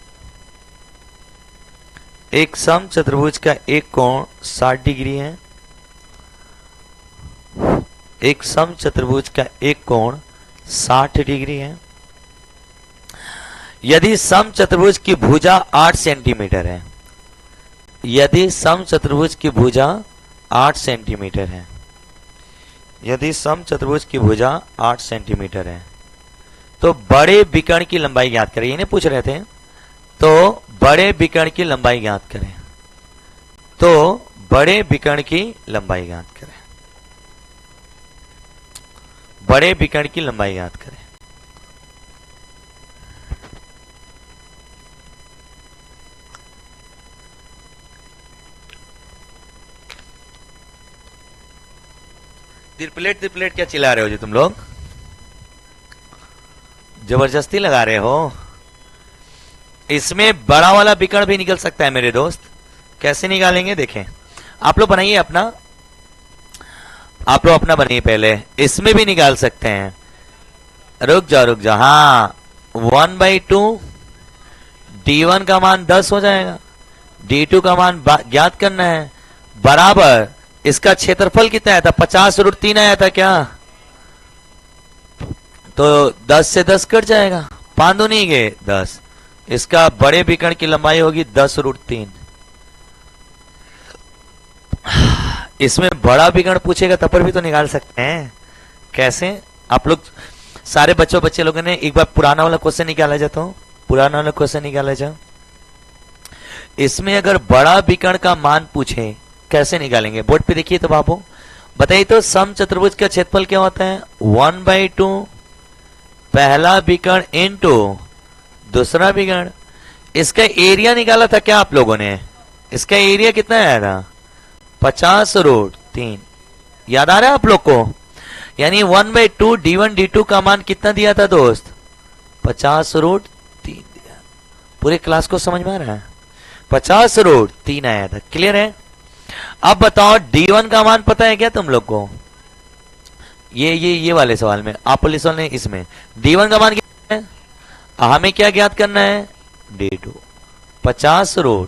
एक सम चतुर्भुज का एक कोण 60 डिग्री है। एक सम चतुर्भुज का एक कोण 60 डिग्री है। यदि सम चतुर्भुज की भुजा 8 सेंटीमीटर है, यदि सम चतुर्भुज की भुजा 8 सेंटीमीटर है, यदि सम चतुर्भुज की भुजा 8 सेंटीमीटर है, तो बड़े विकर्ण की लंबाई ज्ञात करें। इन्हें पूछ रहे थे, तो बड़े विकर्ण की लंबाई ज्ञात करें। तो बड़े विकर्ण की लंबाई ज्ञात करें। बड़े विकर्ण की लंबाई ज्ञात करें। तिरप्लेट क्या चिल्ला रहे हो जी तुम लोग? जबरदस्ती लगा रहे हो। इसमें बड़ा वाला विकर्ण भी निकल सकता है मेरे दोस्त। कैसे निकालेंगे देखें। आप लोग बनाइए अपना, आप लोग अपना बनाइए पहले। इसमें भी निकाल सकते हैं। रुक जाओ। हाँ, 1/2 D1 का मान 10 हो जाएगा। D2 का मान ज्ञात करना है। बराबर इसका क्षेत्रफल कितना आया था? 50√3 आया था क्या? तो 10 से 10 कट जाएगा। 5 दो नहीं गए 10। इसका बड़े विकर्ण की लंबाई होगी 10√3। इसमें बड़ा विकर्ण पूछेगा तब पर भी तो निकाल सकते हैं। कैसे? आप लोग सारे बच्चे लोगों ने एक बार पुराना वाला क्वेश्चन निकाला जाता हूं। पुराना वाला क्वेश्चन निकाला जाओ। इसमें अगर बड़ा विकर्ण का मान पूछे कैसे निकालेंगे? बोर्ड पे देखिए तो बाबू बताइए तो। सम चतुर्भुज का क्षेत्रफल क्या होता है? 1/2 पहला विकर्ण इनटू दूसरा विकर्ण। इसका एरिया निकाला था क्या आप लोगों ने? इसका एरिया कितना आया था? 50√3। याद आ रहा है आप लोग को? यानी 1/2 D1 D2 का मान कितना दिया था दोस्त? 50√3 दिया। पूरे क्लास को समझ में आ रहा है? 50√3 आया था। क्लियर है? अब बताओ D1 का मान पता है क्या तुम लोग को? ये वाले सवाल में, आप पुलिस वाले इसमें D1 का मान क्या है? हमें क्या ज्ञात करना है? D2 50√।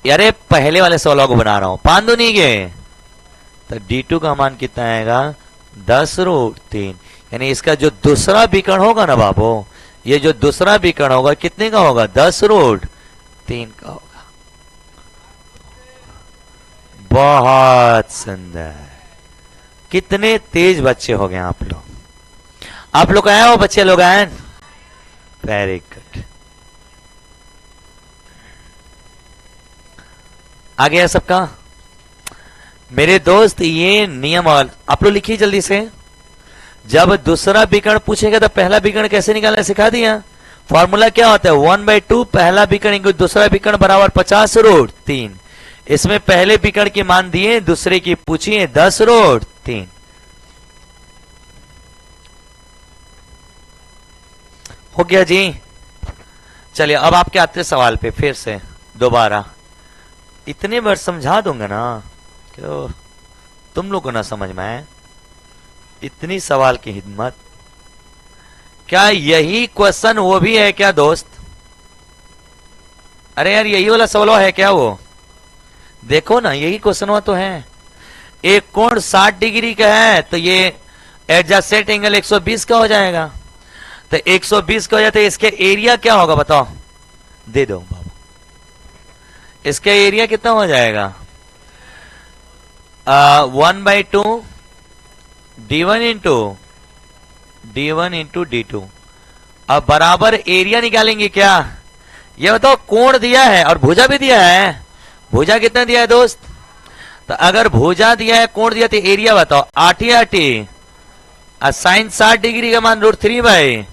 यारे पहले वाले सवालों को बना रहा हूं। 5 दो नहीं गए तो D2 का मान कितना आएगा? 10√3। यानी इसका जो दूसरा विकर्ण होगा ना बाबू, ये जो दूसरा विकर्ण होगा कितने का होगा? 10√3 का होगा। बहुत सुंदर। कितने तेज बच्चे हो गए आप लोग। आप लोग आए हो बच्चे लोग आए? Very good. आ गया सबका? मेरे दोस्त ये नियम और आप लोग लिखिए जल्दी से। जब दूसरा विकर्ण पूछेगा तो पहला विकर्ण कैसे निकालना सिखा दिया। फॉर्मूला क्या होता है? 1/2 पहला विकर्ण इंटू दूसरा विकर्ण बराबर 50√3। इसमें पहले विकर्ण के मान दिए, दूसरे की पूछिए 10√3। हो गया जी। चलिए अब आपके आते सवाल पे फिर से दोबारा। इतने बार समझा दूंगा ना क्यों तुम लोग को ना समझ में आए। इतनी सवाल की हिम्मत। क्या यही क्वेश्चन वो भी है क्या दोस्त? अरे यार यही वाला सवाल है क्या? वो देखो ना, यही क्वेश्चन तो है। एक कोण 60 डिग्री का है तो ये एडजसेंट एंगल 120 का हो जाएगा। तो 120 का हो जाता है। इसके एरिया क्या होगा बताओ? दे दो बाबू। इसका एरिया कितना हो जाएगा? 1/2 D1 इंटू D2 अब बराबर एरिया निकालेंगे क्या? ये बताओ, कोण दिया है और भुजा भी दिया है। भुजा कितना दिया है दोस्त? तो अगर भुजा दिया है, कोण दिया, तो एरिया बताओ। 8 8 साइन 60 डिग्री का मान √3/2,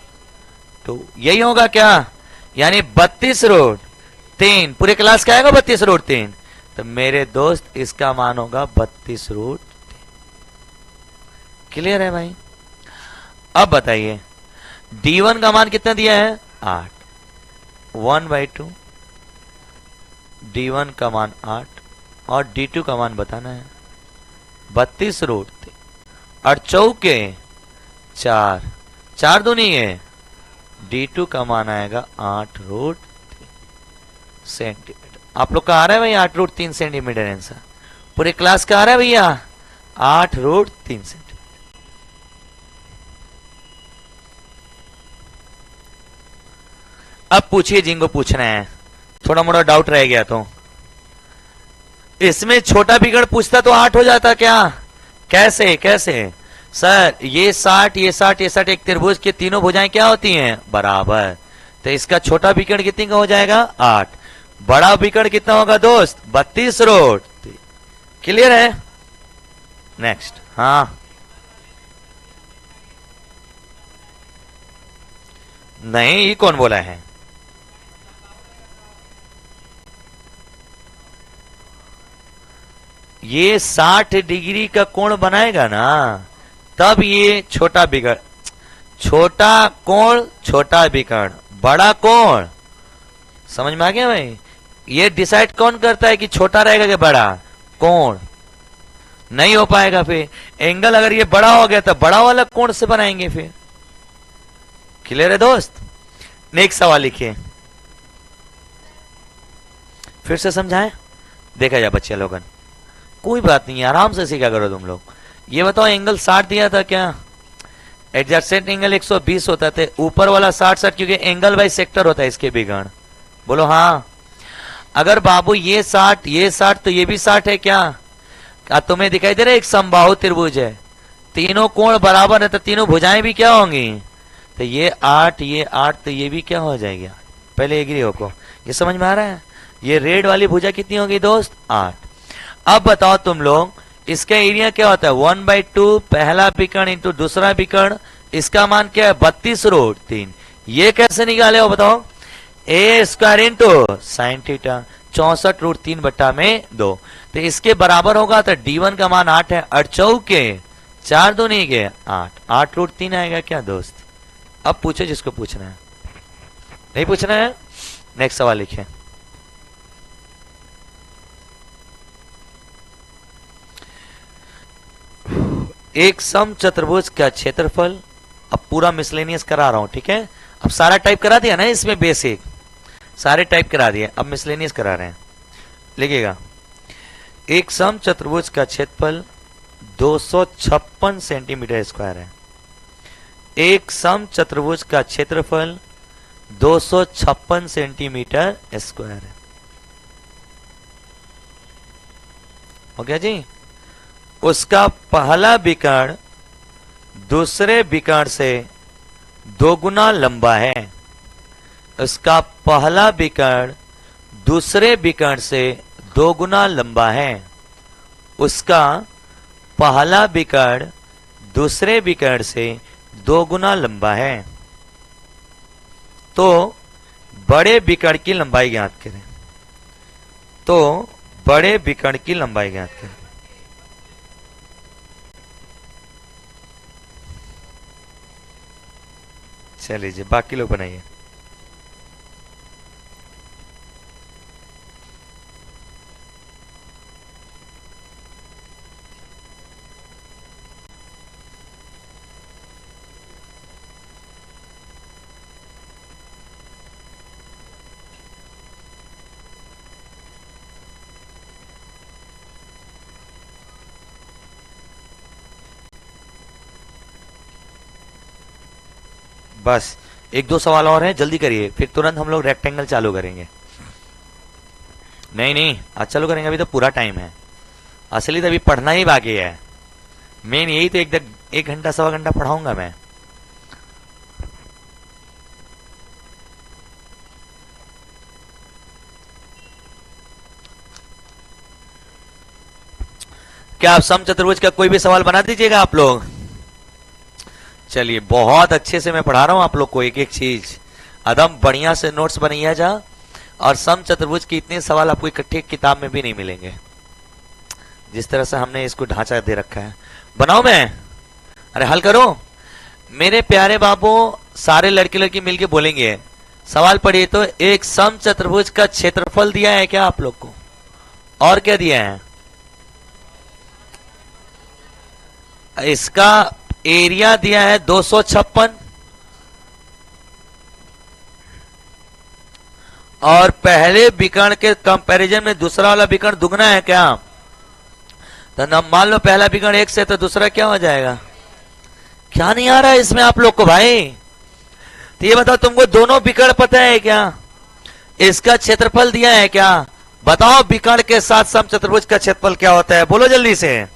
तो यही होगा क्या? यानी 32√3। पूरे क्लास का आएगा 32√3। तो मेरे दोस्त इसका मान होगा 32√3। क्लियर है भाई? अब बताइए D1 का मान कितना दिया है? 8। 1/2 D1 का मान 8 और D2 का मान बताना है 32√3 और चौके 4 4 दूनी है। D2 का मान आएगा 8√3 सेंटीमीटर। आप लोग का आ रहा है भाई 8√3 सेंटीमीटर आंसर? पूरे क्लास का आ रहा है भैया 8√3 सेंटीमीटर। अब पूछिए जिनको पूछना है, थोड़ा मोड़ा डाउट रह गया तो। इसमें छोटा बिगड़ पूछता तो 8 हो जाता क्या? कैसे कैसे सर? ये 60 ये 60 ये 60 एक त्रिभुज की तीनों भुजाएं क्या होती हैं? बराबर। तो इसका छोटा विकर्ण कितने का हो जाएगा? 8। बड़ा विकर्ण कितना होगा दोस्त? 32√3। क्लियर है? नेक्स्ट। हाँ नहीं, ये कौन बोला है? ये 60 डिग्री का कोण बनाएगा ना, तब ये छोटा विकर्ण। छोटा कोण छोटा विकर्ण, बड़ा कोण। समझ में आ गया भाई? ये डिसाइड कौन करता है कि छोटा रहेगा कि बड़ा? कोण। नहीं हो पाएगा फिर एंगल। अगर ये बड़ा हो गया तो बड़ा वाला कोण से बनाएंगे फिर। क्लियर है दोस्त? नेक्स्ट सवाल लिखिए, फिर से समझाएं, देखा जाए बच्चे लोगन। कोई बात नहीं, आराम से सीखा करो तुम लोग। ये बताओ, एंगल 60 दिया था क्या? एडजस्टेंट एंगल 120 होता था। ऊपर वाला 60 क्योंकि एंगल बाई सेक्टर होता है इसके बिगड़। बोलो हाँ। अगर बाबू ये 60 तो ये भी 60 है क्या? तुम्हें दिखाई दे रहा है एक समबाहु त्रिभुज है, तीनों कोण बराबर है, तो तीनों भुजाएं भी क्या होंगी? तो ये 8 ये 8, तो ये भी क्या हो जाएगी? पहले एग्री हो को। ये समझ में आ रहा है? ये रेड वाली भुजा कितनी होगी दोस्त? 8। अब बताओ तुम लोग, इसका एरिया क्या होता है? 1/2 पहला विकर्ण इंटू दूसरा विकर्ण। इसका मान क्या है? 32√3। ये कैसे निकाले हो बताओ? a² into sine theta 64√3/2। तो इसके बराबर होगा। तो D1 का मान 8 है और चौके 4 दूनी के 8। 8√3 आएगा क्या दोस्त? अब पूछो जिसको पूछना है। नहीं पूछना है? नेक्स्ट सवाल लिखिए। एक सम चतुर्भुज का क्षेत्रफल। अब पूरा मिसलेनियस करा रहा हूं, ठीक है? अब सारा टाइप करा दिया ना इसमें, बेसिक सारे टाइप करा दिए, अब मिसलेनियस करा रहे हैं। लिखिएगा, एक सम चतुर्भुज का क्षेत्रफल 256 सेंटीमीटर स्क्वायर है। एक सम चतुर्भुज का क्षेत्रफल 256 सेंटीमीटर स्क्वायर है। हो गया जी? उसका पहला विकर्ण दूसरे विकर्ण से 2 गुना लंबा है। उसका पहला विकर्ण दूसरे विकर्ण से 2 गुना लंबा है। उसका पहला विकर्ण दूसरे विकर्ण से 2 गुना लंबा है। तो बड़े विकर्ण की लंबाई ज्ञात करें। तो बड़े विकर्ण की लंबाई ज्ञात करें। चलिए, बाकी लोग बनाइए। बस 1-2 सवाल और हैं, जल्दी करिए, फिर तुरंत हम लोग रेक्टेंगल चालू करेंगे। नहीं नहीं, आज चालू करेंगे, अभी तो पूरा टाइम है। असली तो अभी पढ़ना ही बाकी है। मेन यही तो 1 घंटा 1.25 घंटा पढ़ाऊंगा मैं। क्या आप समचतुर्भुज का कोई भी सवाल बना दीजिएगा आप लोग? चलिए, बहुत अच्छे से मैं पढ़ा रहा हूं आप लोग को एक एक चीज, एकदम बढ़िया से नोट्स बनाइए जा। और समचतुर्भुज के इतने सवाल आपको इकट्ठे किताब में भी नहीं मिलेंगे, जिस तरह से हमने इसको ढांचा दे रखा है। बनाओ मैं, अरे हल करो मेरे प्यारे बाबू। सारे लड़के लड़की मिलके बोलेंगे। सवाल पढ़िए तो, एक समचतुर्भुज का क्षेत्रफल दिया है क्या आप लोग को? और क्या दिया है? इसका एरिया दिया है 256, और पहले विकर्ण के कंपैरिजन में दूसरा वाला विकर्ण दुगना है क्या? तो मान लो पहला विकर्ण 1 से, तो दूसरा क्या हो जाएगा? क्या नहीं आ रहा है इसमें आप लोग को भाई? तो ये बताओ, तुमको दोनों विकर्ण पता है क्या? इसका क्षेत्रफल दिया है क्या? बताओ विकर्ण के साथ समचतुर्भुज का क्षेत्रफल क्या होता है? बोलो जल्दी से।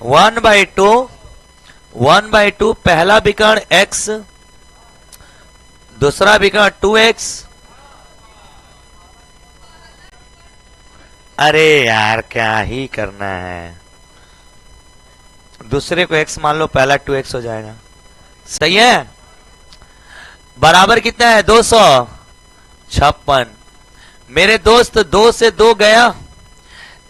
1/2 पहला विकर्ण x, दूसरा विकर्ण 2x। अरे यार क्या ही करना है, दूसरे को x मान लो, पहला 2x हो जाएगा। सही है। बराबर कितना है? 256। मेरे दोस्त 2 से 2 गया,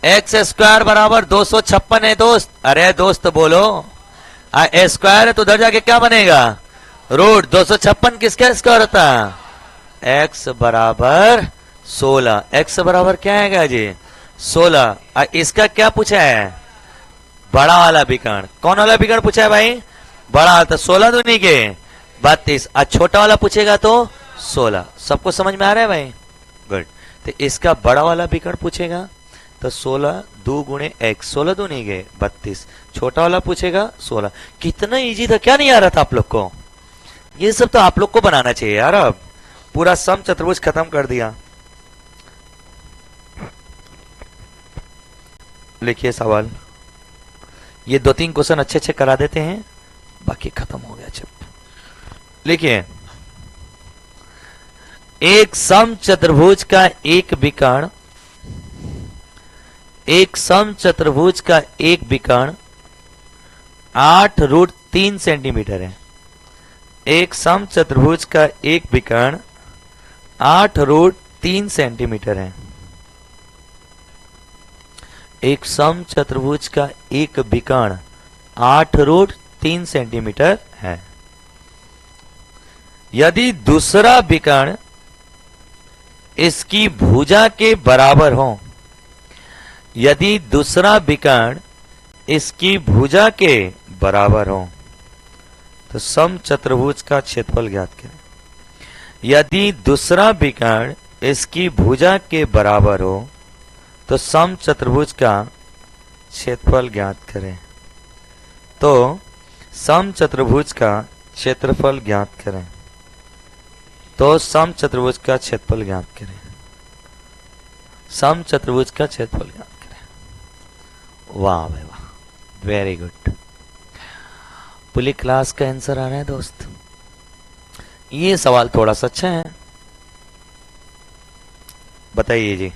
एक्स स्क्वायर बराबर 256 है दोस्त। अरे दोस्त बोलो, स्क्वायर है तो उधर जाके क्या बनेगा? रूट। 256 किसका स्क्वायर होता है? एक्स बराबर 16। एक्स बराबर क्या है जी? 16। इसका क्या पूछा है? बड़ा वाला विकर्ण। कौन वाला विकर्ण पूछा है भाई? बड़ा। तो 16 दूनी के 32। और छोटा वाला पूछेगा तो 16। सबको समझ में आ रहा है भाई? गुड। तो इसका बड़ा वाला विकर्ण पूछेगा तो 16 2 गुणे x, 16 दूनी के 32। छोटा वाला पूछेगा 16। कितना इजी था, क्या नहीं आ रहा था आप लोग को? ये सब तो आप लोग को बनाना चाहिए यार। अब पूरा समचतुर्भुज खत्म कर दिया। लिखिए सवाल। ये 2-3 क्वेश्चन अच्छे अच्छे करा देते हैं, बाकी खत्म हो गया। चुप। लिखिए, एक समचतुर्भुज का एक विकर्ण, एक समचतुर्भुज का एक विकर्ण 8√3 सेंटीमीटर है। एक समचतुर्भुज का एक विकर्ण 8√3 सेंटीमीटर है। एक समचतुर्भुज का एक विकर्ण 8√3 सेंटीमीटर है। यदि दूसरा विकर्ण इसकी भुजा के बराबर हो, यदि दूसरा विकर्ण इसकी भुजा के बराबर हो, तो समचतुर्भुज का क्षेत्रफल ज्ञात करें। यदि दूसरा विकर्ण इसकी भुजा के बराबर हो तो समचतुर्भुज का क्षेत्रफल ज्ञात करें। तो समचतुर्भुज का क्षेत्रफल ज्ञात करें। तो समचतुर्भुज का क्षेत्रफल ज्ञात करें। समचतुर्भुज का क्षेत्रफल ज्ञात करें। वाह भाई वाह, वेरी गुड। पूरी क्लास का आंसर आ रहा है दोस्त। ये सवाल थोड़ा सा अच्छा है, बताइए जी।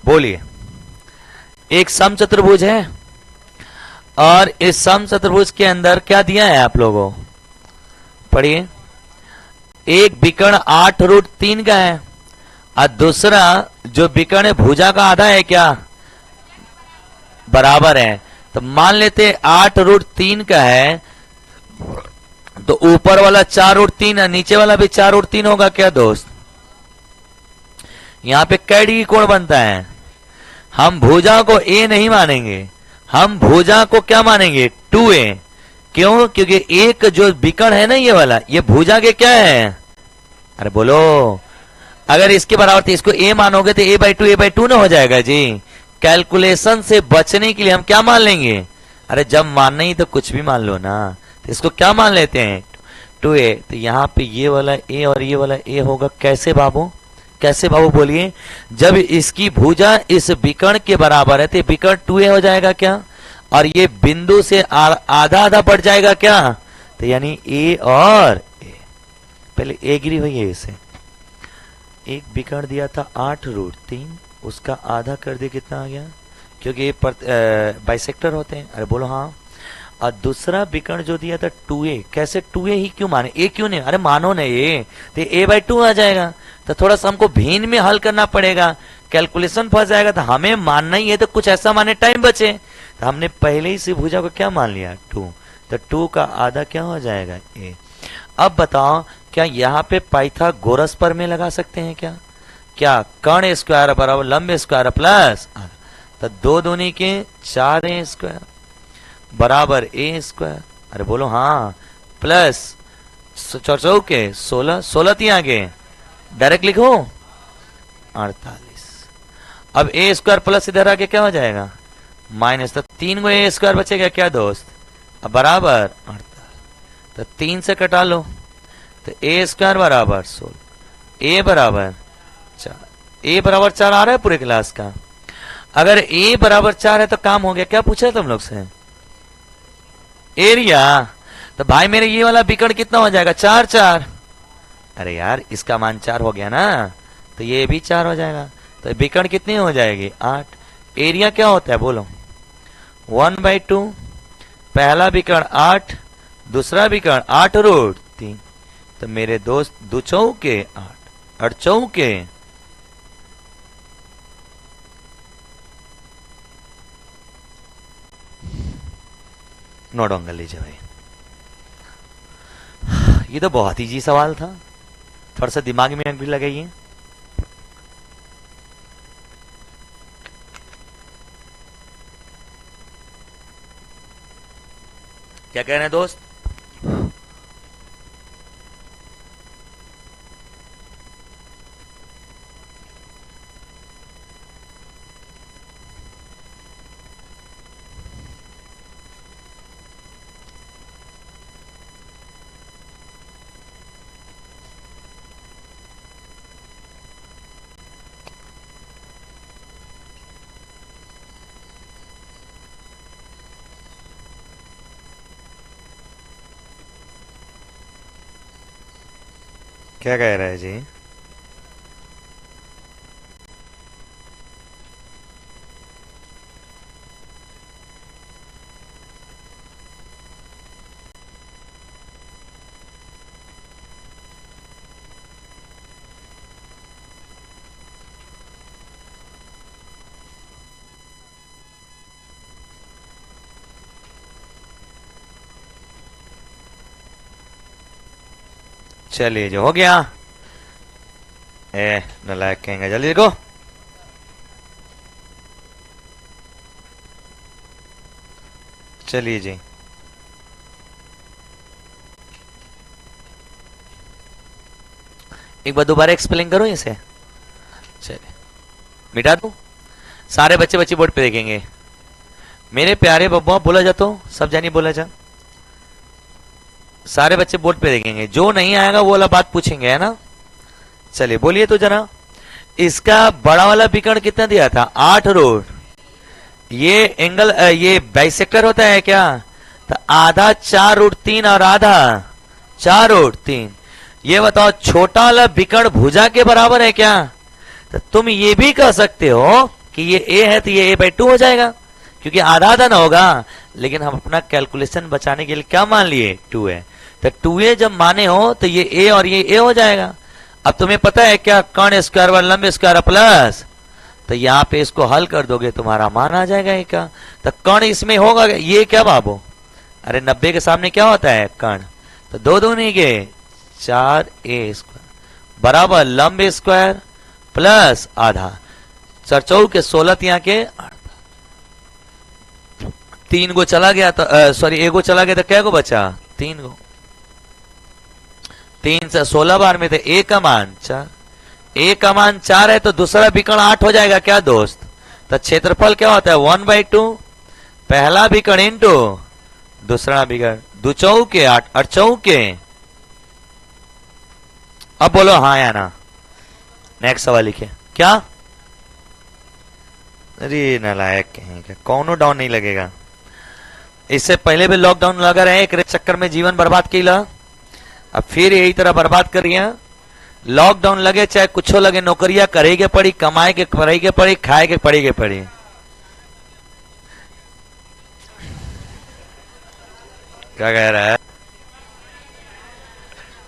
बोलिए। एक समचतुर्भुज है और इस समचतुर्भुज के अंदर क्या दिया है आप लोगों? पढ़िए। एक विकर्ण 8√3 का है और दूसरा जो विकर्ण है भुजा का आधा है क्या? बराबर है। तो मान लेते 8√3 का है तो ऊपर वाला 4√3 है, नीचे वाला भी 4√3 होगा क्या दोस्त? यहां पे कै डिग्री कोण बनता है? हम भुजा को a नहीं मानेंगे, हम भुजा को क्या मानेंगे? 2a। क्यों? क्योंकि एक जो विकर्ण है ना ये वाला, ये भुजा के क्या है? अरे बोलो, अगर इसके बराबर थे इसको a मानोगे तो a/2 ना हो जाएगा जी। कैलकुलेशन से बचने के लिए हम क्या मान लेंगे? अरे जब मानना ही तो कुछ भी मान लो ना। तो इसको क्या मान लेते हैं? 2a। तो यहाँ पे ये वाला a और ये वाला a होगा। कैसे बाबू? कैसे बाबू बोलिए? जब इसकी भुजा इस विकर्ण के बराबर है तो विकर्ण 2a हो जाएगा क्या? और ये बिंदु से आधा आधा बढ़ जाएगा क्या? तो यानी a और a। पहले एग्री हुई है इसे। एक बिकर्ण दिया था 8√3, उसका आधा कर दिया, कितना आ गया, क्योंकि ये बाइसेक्टर होते हैं। अरे बोलो हाँ। और दूसरा विकर्ण जो दिया था 2a, कैसे 2a ही क्यों माने, a क्यों नहीं, अरे मानो ना ये, तो a/2 आ जाएगा। तो थोड़ा सा हमको भिन्न में हल करना पड़ेगा, कैलकुलेशन फंस जाएगा। तो हमें मानना ही है तो कुछ ऐसा माने टाइम बचे। तो हमने पहले ही से भुजा को क्या मान लिया 2, तो 2 का आधा क्या हो जाएगा a। अब बताओ क्या यहाँ पे पाइथागोरस पर में लगा सकते हैं क्या? क्या कर्ण स्क्वायर बराबर लंब स्क्वायर प्लस, तो 2 दूनी के 4a स्क्वायर बराबर a स्क्वायर। अरे बोलो हाँ, प्लस 4 के 16, 16 तीन आगे डायरेक्ट लिखो 48। अब a स्क्वायर प्लस इधर आके क्या हो जाएगा माइनस, तो 3 गो a स्क्वायर बचेगा क्या दोस्त, अब बराबर 48। तो 3 से कटा लो, तो a स्क्वायर बराबर 16, a बराबर 4, a बराबर 4 आ रहा है पूरे क्लास का। अगर a बराबर 4 है तो काम हो गया। क्या पूछा तुम लोग से, एरिया। तो भाई मेरे ये वाला विकर्ण कितना हो जाएगा 4 4। अरे यार इसका मान 4 हो गया ना, तो ये भी 4 हो जाएगा। तो विकर्ण कितनी हो जाएगी 8। एरिया क्या होता है बोलो 1/2। पहला विकर्ण 8, दूसरा विकर्ण 8√3। तो मेरे दोस्त 2 चौके 8, 8 चौके नोट डाउन कर लीजिए भाई। ये तो बहुत ही जी सवाल था, थोड़ा सा दिमाग में भी लगाइए। क्या कह रहे हैं दोस्त? क्या कह रहा है जी? चलिए जो हो गया। नालायक कहेंगे, जल्दी देखो। चलिए जी, एक बार दोबारा एक्सप्लेन करो इसे। चलिए मिटा दो, सारे बच्चे बच्चे बोर्ड पे देखेंगे। मेरे प्यारे बब्बा बोला जा, तो सब जानी बोला जा, सारे बच्चे बोर्ड पे देखेंगे। जो नहीं आएगा वो वाला बात पूछेंगे, है ना। चलिए बोलिए तो जरा, इसका बड़ा वाला विकर्ण कितना दिया था 8√। ये एंगल ये बाइसेक्टर होता है क्या, तो आधा 4√3 और आधा 4√3। ये बताओ छोटा वाला विकर्ण भुजा के बराबर है क्या? तो तुम ये भी कह सकते हो कि ये a है तो ये a/2 हो जाएगा, क्योंकि आधा आधा ना होगा। लेकिन हम अपना कैलकुलेशन बचाने के लिए क्या मान लिए 2a। तो 2a जब माने हो तो ये a और ये a हो जाएगा। अब तुम्हें पता है क्या, कर्ण स्क्वायर व लंब स्क्वायर प्लस, तो यहाँ पे इसको हल कर दोगे तुम्हारा मान आ जाएगा एक का। तो कर्ण इसमें होगा ये क्या बाबू, अरे 90 के सामने क्या होता है कर्ण, तो 2 दूनी के 4a स्क्वायर बराबर लंब स्क्वायर प्लस आधा 4 चौक के 16 यहाँ के 3 गो चला गया, तो सॉरी 1 गो चला गया, तो क्या गो बचा 3 गो। 3 से 16 बार में थे a का मान 4, a का मान 4 है तो दूसरा विकर्ण 8 हो जाएगा क्या दोस्त। तो क्षेत्रफल क्या होता है 1/2, पहला विकर्ण इंटू दूसरा विकर्ण, 2 चौके 8, 8 चौके। अब बोलो हाँ या ना। नेक्स्ट सवाल लिखिए। क्या, अरे नालायक कहेंगे, कौनो डाउन नहीं लगेगा। इससे पहले भी लॉकडाउन लगा रहे, एक चक्कर में जीवन बर्बाद किया। अब फिर यही तरह बर्बाद कर रही हैं। लॉकडाउन लगे चाहे कुछ लगे, नौकरियां करेगे पड़ी, कमाए के पड़ेगे पड़ी, खाए के पड़ेगे पड़ी। क्या कह रहा है?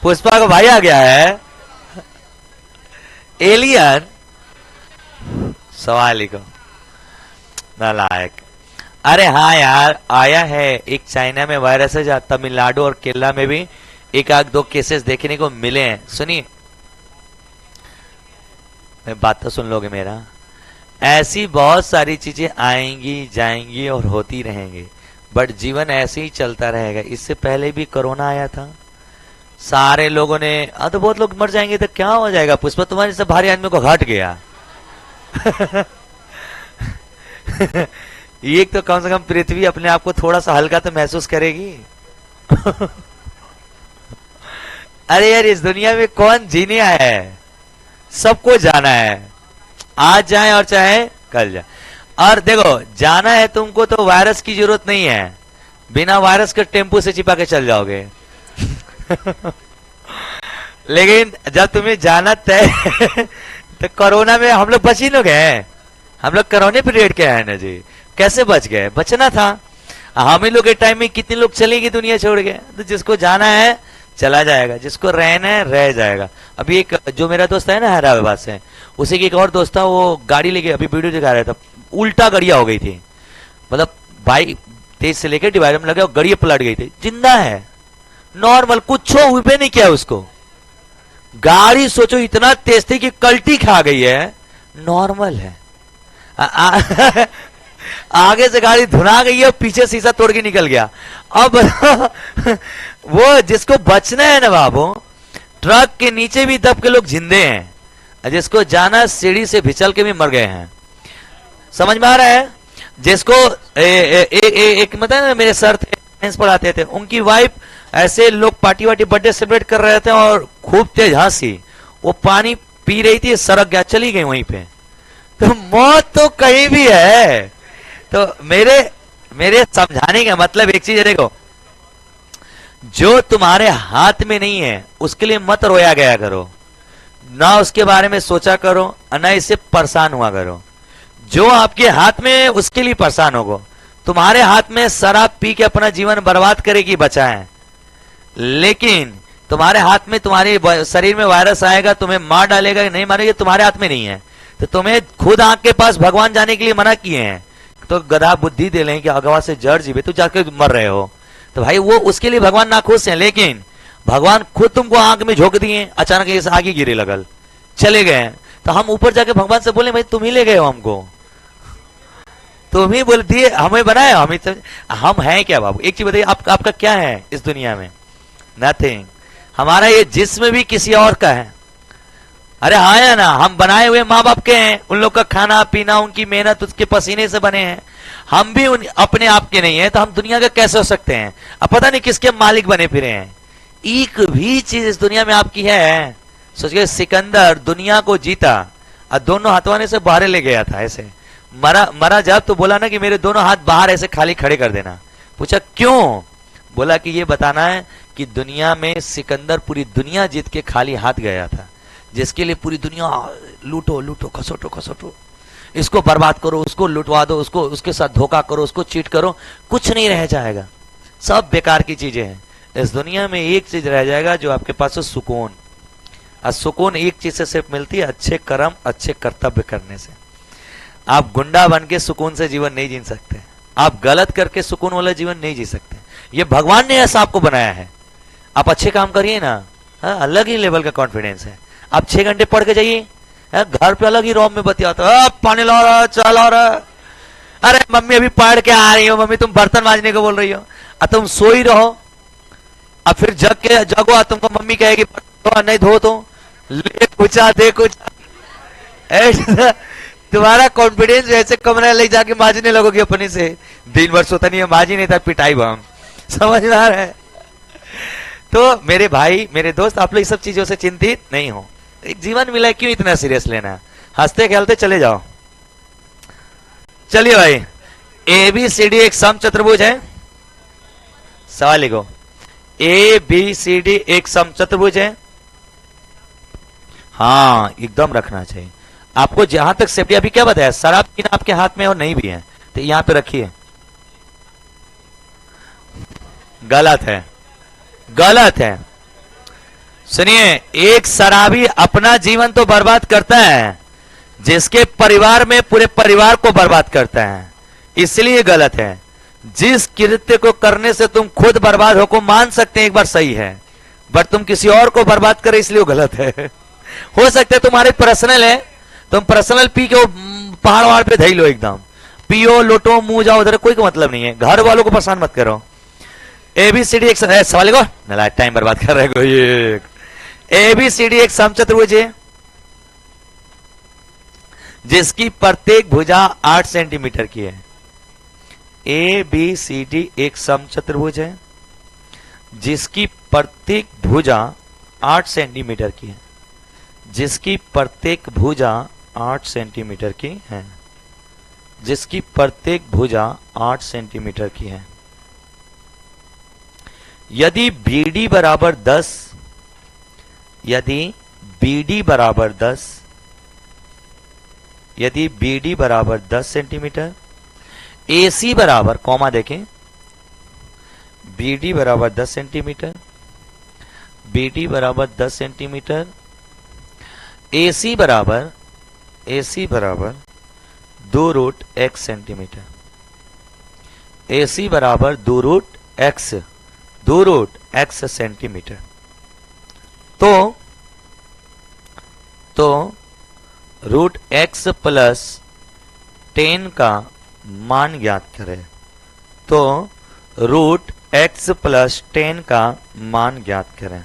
पुष्पा का भाई आ गया है एलियन। सवाल को नालायक। अरे हाँ यार, आया है एक चाइना में वायरस है, जहां तमिलनाडु और केरला में भी एक आध दो केसेस देखने को मिले हैं। सुनिए, मैं बात तो सुन लोगे मेरा। ऐसी बहुत सारी चीजें आएंगी जाएंगी और होती रहेंगी, बट जीवन ऐसे ही चलता रहेगा। इससे पहले भी कोरोना आया था, सारे लोगों ने तो बहुत लोग मर जाएंगे, तो क्या हो जाएगा पुष्पा, तुम्हारे से भारी आदमी को घट गया। एक तो कम से कम पृथ्वी अपने आप को थोड़ा सा हल्का तो महसूस करेगी। अरे यार, इस दुनिया में कौन जीने आया है? सबको जाना है, आज जाए और चाहे कल जाए। और देखो, जाना है तुमको तो वायरस की जरूरत नहीं है, बिना वायरस के टेम्पो से चिपा के चल जाओगे। लेकिन जब तुम्हें जाना तय तो कोरोना में हम लोग बच ही लोग हैं। हम लोग कोरोना पीरियड के हैं ना जी, कैसे बच गए? बचना था। हम ही लोग के टाइम में कितने लोग चले गए दुनिया छोड़ के। तो जिसको जाना है चला जाएगा, जिसको रहना है रह जाएगा। अभी एक जो मेरा दोस्त है ना हैदराबाद से, उसी की एक और दोस्त था, वो गाड़ी लेके अभी वीडियो दिखा रहा था, उल्टा गड़िया हो गई थी। मतलब बाइक तेज से लेकर डिवाइडर में लगे और गड़िया पलट गई थी। जिंदा है, नॉर्मल, कुछ हुए पे नहीं किया उसको। गाड़ी सोचो इतना तेज थी कि कल्टी खा गई है, नॉर्मल है। आगे से गाड़ी धुना गई है, पीछे शीशा तोड़ के निकल गया। अब वो जिसको बचना है ना बाबू, ट्रक के नीचे भी दब के लोग जिंदे हैं, जिसको जाना सीढ़ी से फिसल के भी मर गए हैं। समझ में आ रहा है? जिसको एक मतलब मेरे सर थे, साइंस पढ़ाते थे, उनकी वाइफ ऐसे लोग पार्टी वार्टी बर्थडे सेलिब्रेट कर रहे थे और खूब तेज हंसी, वो पानी पी रही थी, सड़क गया, चली गई वहीं पे। तो मौत तो कहीं भी है। तो मेरे समझाने का मतलब एक चीज है, देखो, जो तुम्हारे हाथ में नहीं है उसके लिए मत रोया गया करो, ना उसके बारे में सोचा करो, ना इससे परेशान हुआ करो। जो आपके हाथ में है उसके लिए परेशान होगो। तुम्हारे हाथ में शराब पी के अपना जीवन बर्बाद करेगी बचाए, लेकिन तुम्हारे हाथ में तुम्हारे शरीर में वायरस आएगा, तुम्हें मार डालेगा कि नहीं मारेगा, तुम्हारे हाथ में नहीं है। तो तुम्हें खुद आंख के पास भगवान जाने के लिए मना किए हैं, तो गधा बुद्धि दे लें कि अगवा से जड़ जीवे, तो जाके मर रहे हो। तो भाई वो उसके लिए भगवान नाखुश हैं, लेकिन भगवान खुद तुमको आंख में झोंक दिए, अचानक ऐसे आगे गिरे लगल, चले गए। तो हम ऊपर जाके भगवान से बोले, भाई तुम ही ले गए हो हमको, तुम ही बोल दिए, हमें बनाए, हम हैं क्या बाबू? एक चीज बताइए, आपका क्या है इस दुनिया में? नथिंग। हमारा ये जिस्म भी किसी और का है। अरे हाँ या ना, हम बनाए हुए माँ बाप के हैं, उन लोग का खाना पीना, उनकी मेहनत, उसके पसीने से बने हैं। हम भी अपने आप के नहीं है, तो हम दुनिया के कैसे हो सकते हैं? अब पता नहीं किसके मालिक बने फिरे हैं। एक भी चीज इस दुनिया में आपकी है? सोचिए, सिकंदर दुनिया को जीता और दोनों हाथवाने से बाहर ले गया था, ऐसे मरा जब तो बोला ना कि मेरे दोनों हाथ बाहर ऐसे खाली खड़े कर देना। पूछा क्यों? बोला कि ये बताना है कि दुनिया में सिकंदर पूरी दुनिया जीत के खाली हाथ गया था, जिसके लिए पूरी दुनिया लूटो लूटो, खसोटो खसोटो, इसको बर्बाद करो, उसको लुटवा दो, उसको उसके साथ धोखा करो, उसको चीट करो, कुछ नहीं रह जाएगा, सब बेकार की चीजें हैं। इस दुनिया में एक चीज रह जाएगा जो आपके पास है, सुकून। और सुकून एक चीज से सिर्फ मिलती है, अच्छे कर्म अच्छे कर्तव्य करने से। आप गुंडा बन के सुकून से जीवन नहीं जी सकते, आप गलत करके सुकून वाला जीवन नहीं जी सकते। ये भगवान ने ऐसा आपको बनाया है। आप अच्छे काम करिए ना, अलग ही लेवल का कॉन्फिडेंस है। आप 6 घंटे पढ़ के जाइए, घर पे अलग ही रोम में बतियाता है, पानी ला रहा, चाय ला रहा, अरे मम्मी अभी पढ़ के आ रही हो, मम्मी तुम बर्तन मांजने को बोल रही हो, तुम सो ही रहो, अब फिर जगो, तुमको मम्मी कहेगी नहीं धो, तो ले कुचा दे कुछ, तुम्हारा कॉन्फिडेंस ऐसे कमरा ले जाके मांजने लगोगे अपने से। दिन भर सोता नहीं है, मांजी नहीं था, पिटाई बम। समझ में आ रहा है? तो मेरे भाई मेरे दोस्त, आप लोग सब चीजों से चिंतित नहीं हो। एक जीवन मिला है, क्यों इतना सीरियस लेना? हंसते खेलते चले जाओ। चलिए भाई, ABCD एक समचतुर्भुज है। सवाल लिखो, ए बी सी डी एक समचतुर्भुज है। हाँ, एकदम रखना चाहिए आपको। जहां तक सेफ्टी, अभी क्या बताया, शराब पीना आपके हाथ में और नहीं भी है तो यहां पे रखिए। गलत है, गलत है। सुनिए, एक शराबी अपना जीवन तो बर्बाद करता है, जिसके परिवार में पूरे परिवार को बर्बाद करता है, इसलिए गलत है। जिस कृत्य को करने से तुम खुद बर्बाद हो को मान सकते हैं एक बार सही है, बट तुम किसी और को बर्बाद करे इसलिए वो गलत है। हो सकता है तुम्हारे पर्सनल है, तुम पर्सनल पी के पहाड़ वहाड़ पे धई लो, एकदम पियो लोटो मुंह जाओ उधर, कोई मतलब नहीं है। घर वालों को परेशान मत करो। एबीसीडी एक सवाल को ना टाइम बर्बाद कर रहे कोई। एबीसीडी एक समचतुर्भुज है जिसकी प्रत्येक भुजा 8 सेंटीमीटर की है। ए बी सी डी एक समचतुर्भुज है जिसकी प्रत्येक भुजा 8 सेंटीमीटर की है, जिसकी प्रत्येक भुजा 8 सेंटीमीटर की है, जिसकी प्रत्येक भुजा 8 सेंटीमीटर की है। यदि BD बराबर 10, यदि BD बराबर 10, यदि BD बराबर 10 सेंटीमीटर, AC बराबर, कॉमा देखें, BD बराबर 10 सेंटीमीटर, BD बराबर 10 सेंटीमीटर, AC बराबर 2 रूट x सेंटीमीटर, AC बराबर 2 रूट x सेंटीमीटर। तो रूट x प्लस 10 का मान ज्ञात करें। तो रूट x प्लस 10 का मान ज्ञात करें।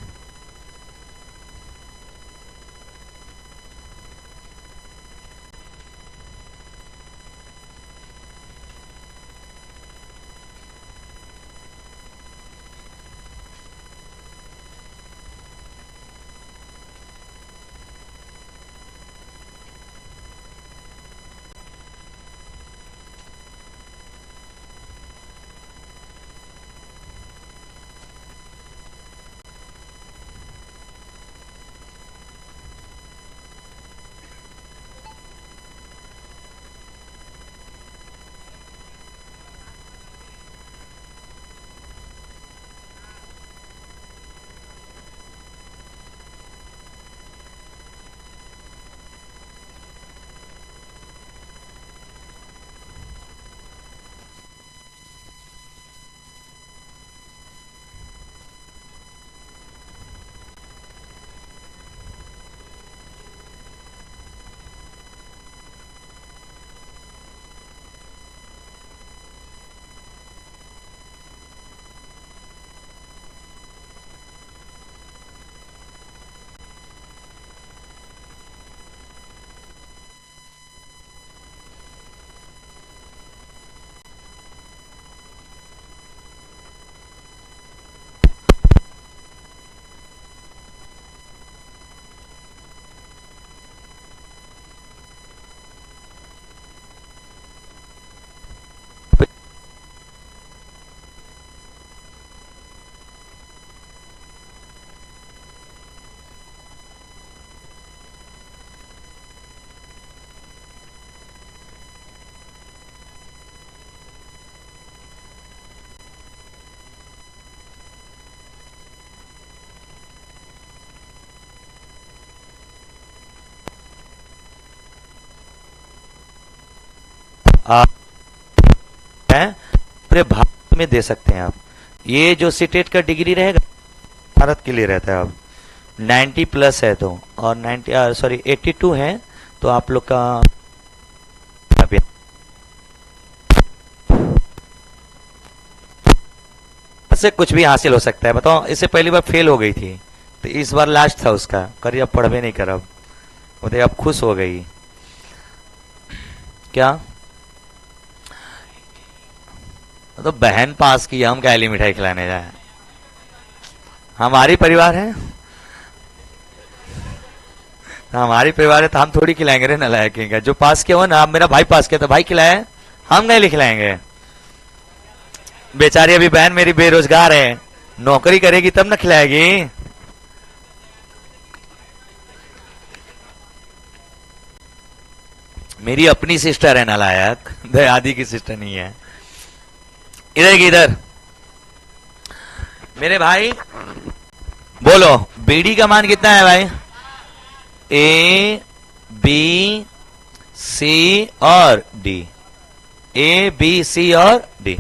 आप पूरे भारत में दे सकते हैं आप। ये जो सीटेट का डिग्री रहेगा भारत के लिए रहता है। अब 90 प्लस है तो, और 82 है तो आप लोग का से कुछ भी हासिल हो सकता है। बताओ, इससे पहली बार फेल हो गई थी तो इस बार लास्ट था उसका, करिए अब पढ़वे नहीं कर। अब बोले अब खुश हो गई क्या? तो बहन पास की, हम क्या मिठाई खिलाने जाए? हमारी परिवार है, हमारी परिवार है तो हम थोड़ी खिलाएंगे रे नालायक। जो पास के हो ना, मेरा भाई पास किया तो भाई खिलाए, हम नहीं खिलाएंगे। बेचारी अभी बहन मेरी बेरोजगार है, नौकरी करेगी तब ना खिलाएगी। मेरी अपनी सिस्टर है नालायक, आदि की सिस्टर नहीं है। इधर की इधर मेरे भाई बोलो, बीडी का मान कितना है भाई? ए बी सी और डी, ए बी सी और डी।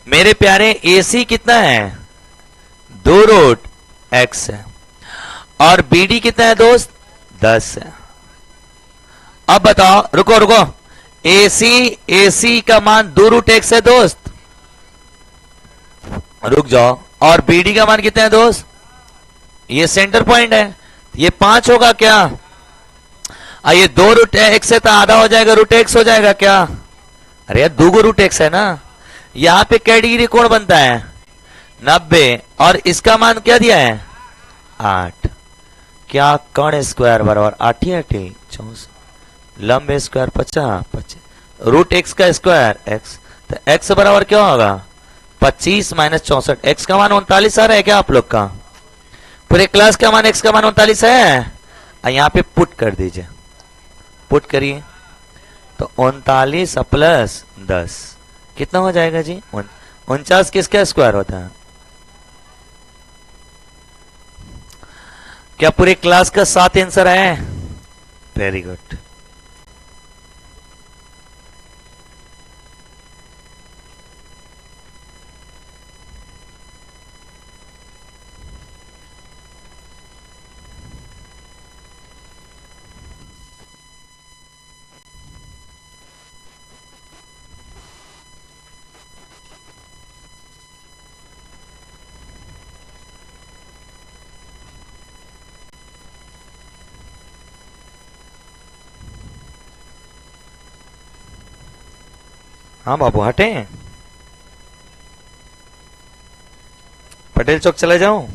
मेरे प्यारे ए सी कितना है? 2√x है। और बी डी कितना है दोस्त? 10 है। अब बताओ, रुको रुको, ए सी का मान 2√x है दोस्त, रुक जाओ। और बी डी का मान कितना है दोस्त? ये सेंटर पॉइंट है, ये 5 होगा क्या? ये 2√x से तो आधा हो जाएगा, √x हो जाएगा क्या? अरे यार 2√x है ना। यहां पे क्या डिग्री कोण बनता है? 90। और इसका मान क्या दिया है? 8। क्या कर्ण स्क्वायर बराबर 8 ही 8 64, लंब स्क्वायर 50 25, √x का स्क्वायर x, तो x बराबर क्या होगा? 25 माइनस 64। x का मान 39 आ रहा है क्या आप लोग का? पूरे क्लास का मान x का मान 39 है। यहां पे पुट कर दीजिए, पुट करिए तो 39 प्लस 10 कितना हो जाएगा जी? 49 किसका स्क्वायर होता है? क्या पूरे क्लास का 7 आंसर है? Very good. हाँ बाबू हटे, पटेल चौक चला जाऊं?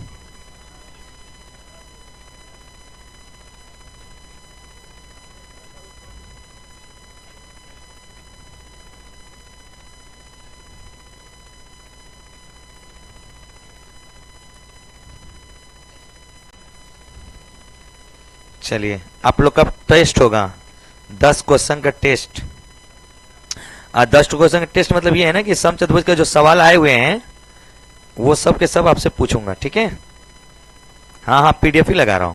चलिए आप लोग का टेस्ट होगा, 10 क्वेश्चन का टेस्ट। 10 क्वेश्चन का टेस्ट मतलब ये है ना कि समचतुर्भुज के जो सवाल आए हुए हैं वो सब के सब आपसे पूछूंगा, ठीक है? हाँ हाँ पीडीएफ ही लगा रहा हूं,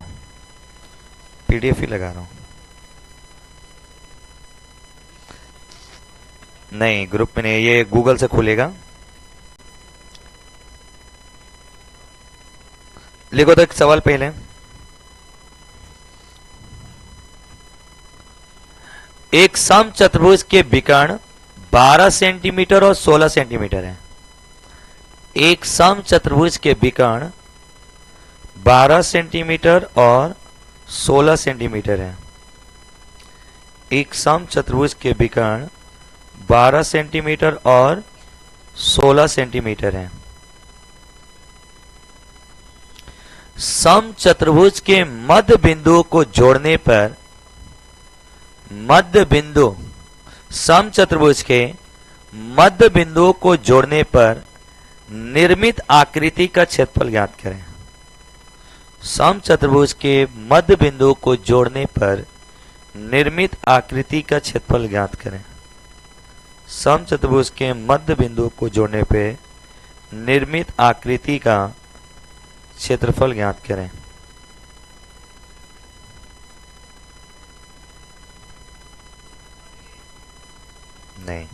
पीडीएफ ही लगा रहा हूं। नहीं ग्रुप में नहीं, ये गूगल से खुलेगा। लिखो तो एक सवाल पहले, एक समचतुर्भुज के विकर्ण 12 सेंटीमीटर और 16 सेंटीमीटर है। एक समचतुर्भुज के विकर्ण 12 सेंटीमीटर और 16 सेंटीमीटर है। एक समचतुर्भुज के विकर्ण 12 सेंटीमीटर और 16 सेंटीमीटर है। समचतुर्भुज के मध्य बिंदुओं को जोड़ने पर, मध्य बिंदु, समचतुर्भुज के मध्य बिंदुओं को जोड़ने पर निर्मित आकृति का क्षेत्रफल ज्ञात करें। समचतुर्भुज के मध्य बिंदुओं को जोड़ने पर निर्मित आकृति का क्षेत्रफल ज्ञात करें। समचतुर्भुज के मध्य बिंदुओं को जोड़ने पर निर्मित आकृति का क्षेत्रफल ज्ञात करें। नहीं,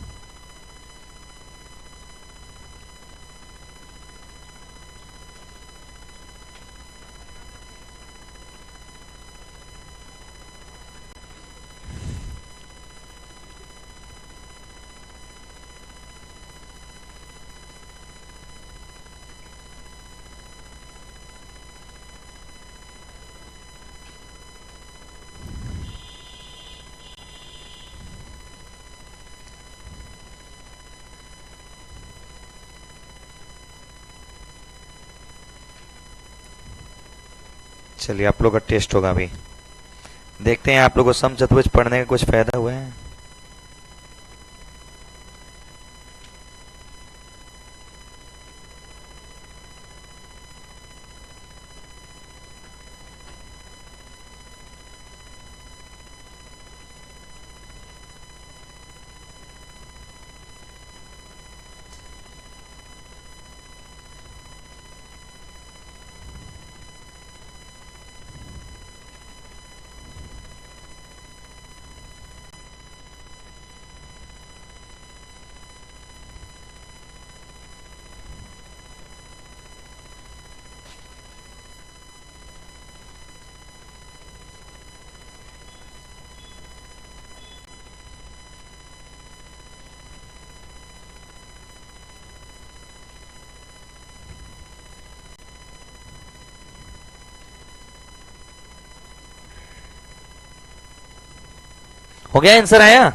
चलिए आप लोग का टेस्ट होगा अभी, देखते हैं आप लोगों को समचतुर्भुज पढ़ने का कुछ फायदा हुआ है। हो गया? आंसर आया?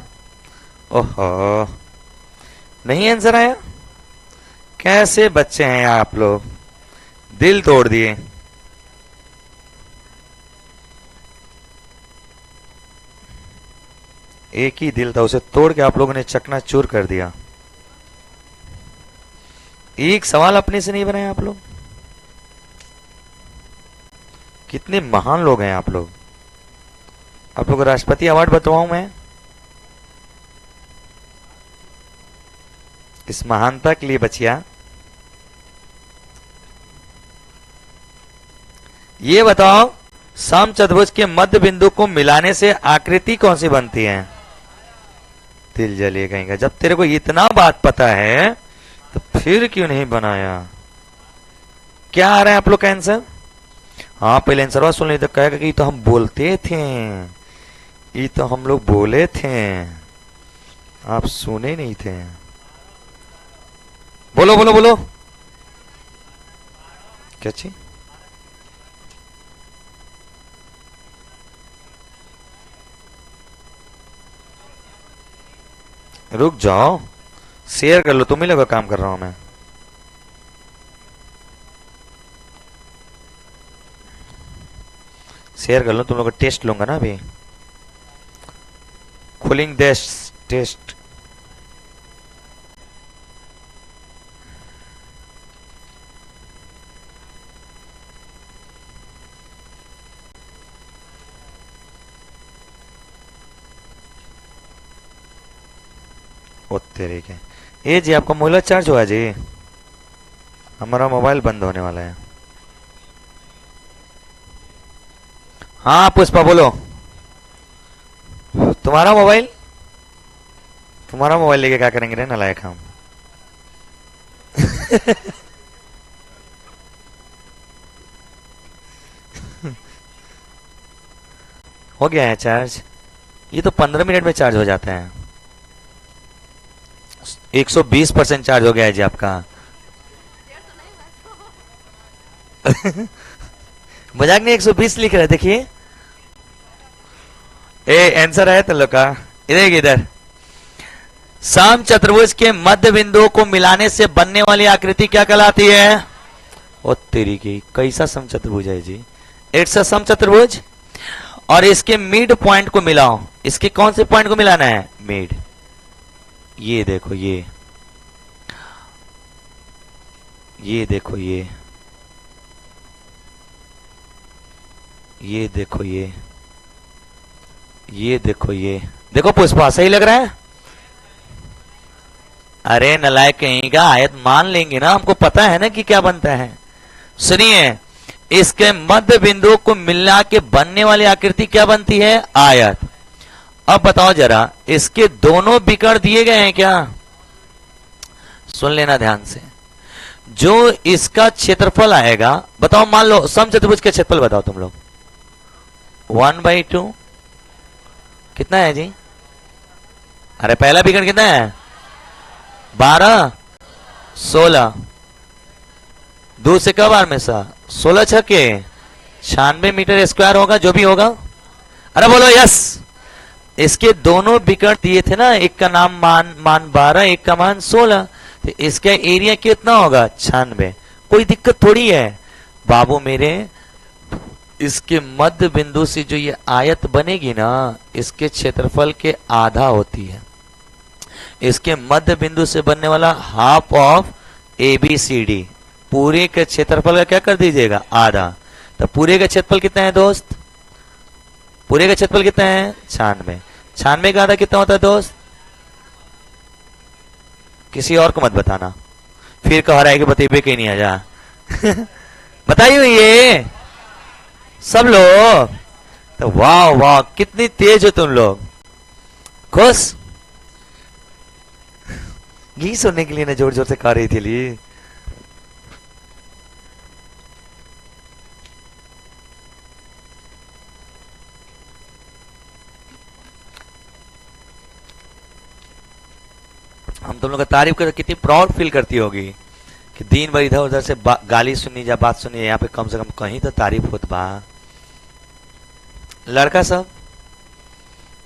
ओहो, नहीं आंसर आया? कैसे बच्चे हैं आप लोग, दिल तोड़ दिए। एक ही दिल था, उसे तोड़ के आप लोगों ने चकनाचूर कर दिया। एक सवाल अपने से नहीं बनाए आप लोग। कितने महान लोग हैं आप लोग। आप लोग को राष्ट्रपति अवार्ड बतवाऊं मैं इस महानता के लिए बचिया। ये बताओ, समचतुर्भुज के मध्य बिंदु को मिलाने से आकृति कौन सी बनती है? दिल जलिए कहेंगे। जब तेरे को इतना बात पता है तो फिर क्यों नहीं बनाया? क्या आ रहा है आप लोग का आंसर? हाँ, पहले आंसर सुन ले तो कहेगा कि तो हम बोलते थे, ये तो हम लोग बोले थे, आप सुने नहीं थे। बोलो बोलो बोलो, क्या चीज? रुक जाओ, शेयर कर लो, तुम ही लोग का काम कर रहा हूं मैं। शेयर कर लो, तुम लोग का टेस्ट लूंगा ना अभी। Cooling test. ओ तेरे के, ये जी आपका मोबाइल चार्ज हुआ जी? हमारा मोबाइल बंद होने वाला है। हाँ पुष्पा बोलो, तुम्हारा मोबाइल लेके क्या करेंगे रे नालायक हम? हो गया है चार्ज, ये तो 15 मिनट में चार्ज हो जाता है। 120% चार्ज हो गया है जी आपका। मजाक नहीं, 120 लिख रहा है, देखिए। ए आंसर है तुम लोग का, इधर। समचतुर्भुज के मध्य बिंदुओं को मिलाने से बनने वाली आकृति क्या कहलाती है? ओ तेरी की, कैसा समचतुर्भुज है जी? It's a समचतुर्भुज। और इसके मिड पॉइंट को मिलाओ। इसके कौन से पॉइंट को मिलाना है? मिड। ये देखो, ये देखो, ये देखो, ये देखो, ये देखो पुष्पा, सही लग रहा है? अरे नलायक कहीं का, आयत मान लेंगे ना, हमको पता है ना कि क्या बनता है। सुनिए, इसके मध्य बिंदु को मिला के बनने वाली आकृति क्या बनती है? आयत। अब बताओ जरा, इसके दोनों विकर्ण दिए गए हैं क्या? सुन लेना ध्यान से। जो इसका क्षेत्रफल आएगा, बताओ, मान लो समचतुर्भुज का क्षेत्रफल बताओ तुम लोग। 1/2 कितना है जी? अरे पहला विकर्ण कितना है? 12, 16। दो से कब बार में सा? 16 छके 96 मीटर स्क्वायर होगा, जो भी होगा। अरे बोलो यस। इसके दोनों विकर्ण दिए थे ना, एक का नाम मान 12, एक का मान 16। तो इसका एरिया कितना होगा? 96। कोई दिक्कत थोड़ी है बाबू मेरे। इसके मध्य बिंदु से जो ये आयत बनेगी ना, इसके क्षेत्रफल के आधा होती है। इसके मध्य बिंदु से बनने वाला हाफ ऑफ ABCD, पूरे के क्षेत्रफल का क्या कर दीजिएगा? आधा। तो पूरे का क्षेत्रफल कितना है दोस्त? पूरे का क्षेत्रफल कितना है? 96। 96 का आधा कितना होता है दोस्त? किसी और को मत बताना, फिर कह रहा है कि बतेबे कहीं नहीं आ जा। बताइए ये सब लोग तो, वाह वाह कितनी तेज हो तुम लोग। खुश? घी सुनने के लिए ना जोर जोर से खा रही थी ली। हम तुम लोग का तारीफ कर कितनी प्राउड फील करती होगी कि दिन भर इधर उधर से गाली सुनी जा, बात सुनी, यहाँ पे कम से कम कहीं तो तारीफ होत बा। लड़का सब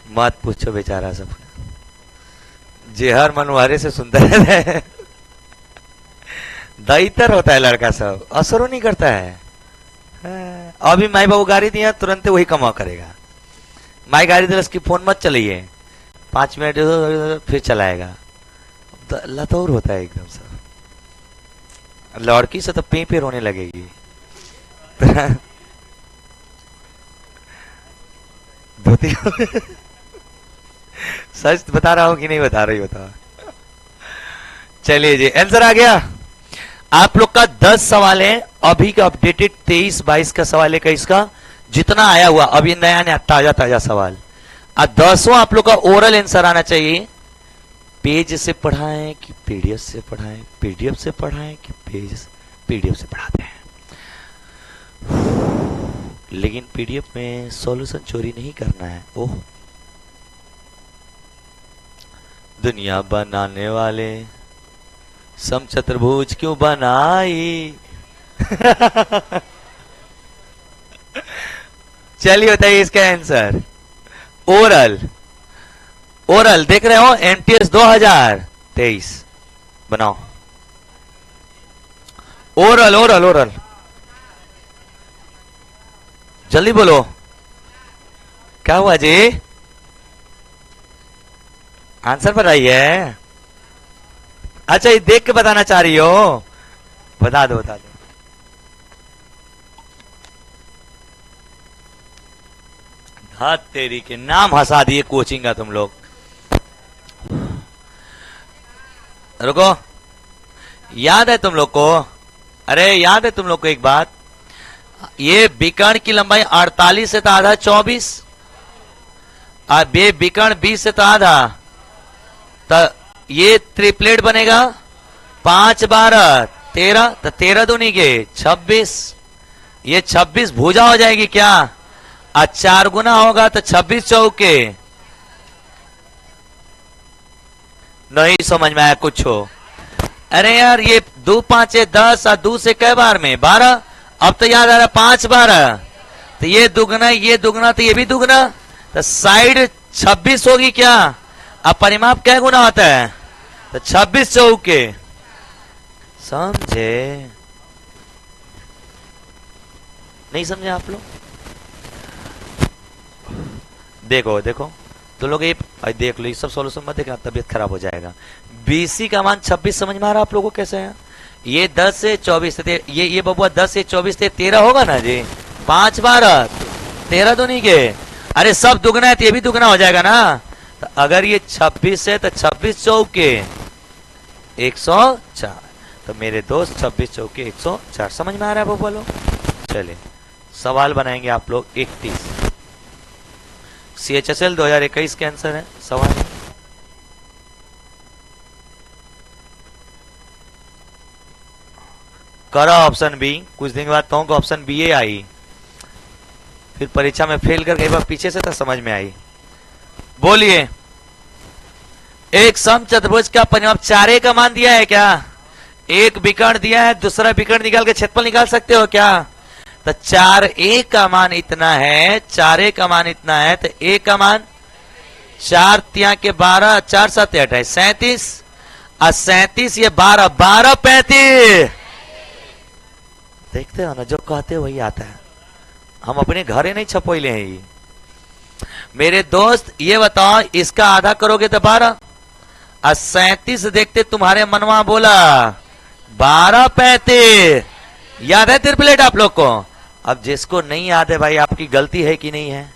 मत पूछो बेचारा सब, जेहर मनुहारे से सुंदर है। दैतर होता है लड़का, सब असर नहीं करता है। अभी माई बाबू गाड़ी दिया तुरंत वही कमा करेगा। माई गाड़ी दे उसकी फोन मत चलाइए, 5 मिनट फिर चलाएगा। लतौर होता है एकदम से। लड़की से तो पे रोने लगेगी। धोती सच बता रहा हूं कि नहीं बता रही बता। चलिए जी, आंसर आ गया। आप लोग का 10 सवाल है, अभी का अपडेटेड 23-22 का सवाल है का इसका, जितना आया हुआ अभी नया नया ताजा ताजा सवाल। 10वां आप लोग का ओरल आंसर आना चाहिए। पेज से पढ़ाएं कि पीडीएफ से पढ़ाएं, पीडीएफ से पढ़ाएं कि पीडीएफ से पढ़ाते हैं। लेकिन पीडीएफ में सॉल्यूशन चोरी नहीं करना है। ओह, दुनिया बनाने वाले समचतुर्भुज क्यों बनाई? चलिए बताइए इसका आंसर। ओरल, ओरल देख रहे हो, एमटीएस 2023 बनाओ। ओरल ओरल ओरल, जल्दी बोलो, क्या हुआ जी? आंसर बताइए। अच्छा, ये देख के बताना चाह रही हो? बता दो बता दो। हाथ तेरी के नाम हंसा दिए कोचिंग का तुम लोग। रुको, याद है तुम लोग को? अरे याद है तुम लोग को एक बात, ये विकर्ण की लंबाई 48 से तो आधा 24, अब ये विकर्ण 20 से तो आधा, तो ये ट्रिपलेट बनेगा 5 12 13, तो 13 दूनी के 26। ये 26 भुजा हो जाएगी क्या? आज 4 गुना होगा तो 26 चौके। नहीं समझ में आया कुछ हो? अरे यार, ये 2 5 10 और 2 से कै बार में 12। अब तो याद आ रहा 5 12, तो ये दुगना ये दुगना तो ये भी दुगना, तो साइड 26 होगी क्या? अब परिमाप क्या गुना होता है? तो 26 चौके। समझे? नहीं समझे आप लोग? देखो देखो तो लोग ये देख लो, ये सब सॉल्यूशन मत देखना, तबीयत खराब हो जाएगा। बीसी का मान 26 समझ में आ रहा आप लोगों को कैसे है? ये 10 से 24 थे, ये बबुआ 10 से 24 थे, 13 होगा ना जी। 5 12 13 तो नहीं के, अरे सब दुगना है तो ये भी दुगना हो जाएगा ना। तो अगर ये 26 है तो 26 चौके 104। तो मेरे दोस्त 26 चौके 104। समझ में आ रहा है बबुआ लोग? चलिए सवाल बनाएंगे आप लोग 31। CHSL 2021 के आंसर है सवाल। करा ऑप्शन बी, कुछ दिन के बाद कहूं कि ऑप्शन बी आई, फिर परीक्षा में फेल कर गई बार पीछे से तो समझ में आई। बोलिए, एक समचतुर्भुज का परिमाप 4a का मान दिया है क्या? एक विकर्ण दिया है, दूसरा विकर्ण निकाल के क्षेत्रफल निकाल सकते हो क्या? तो 4a का मान इतना है, 4a का मान इतना है, तो a का मान 4 3 के 12, 4 7 28 37, और 37 ये 12 12 35। देखते हो ना, जो कहते वही आता है। हम अपने घरे नहीं छपोइले हैं ये। मेरे दोस्त ये बताओ, इसका आधा करोगे तो 12, और 37 देखते तुम्हारे मनवा बोला 12 35। याद है ट्रिपलेट आप लोग को? अब जिसको नहीं याद है भाई, आपकी गलती है कि नहीं है?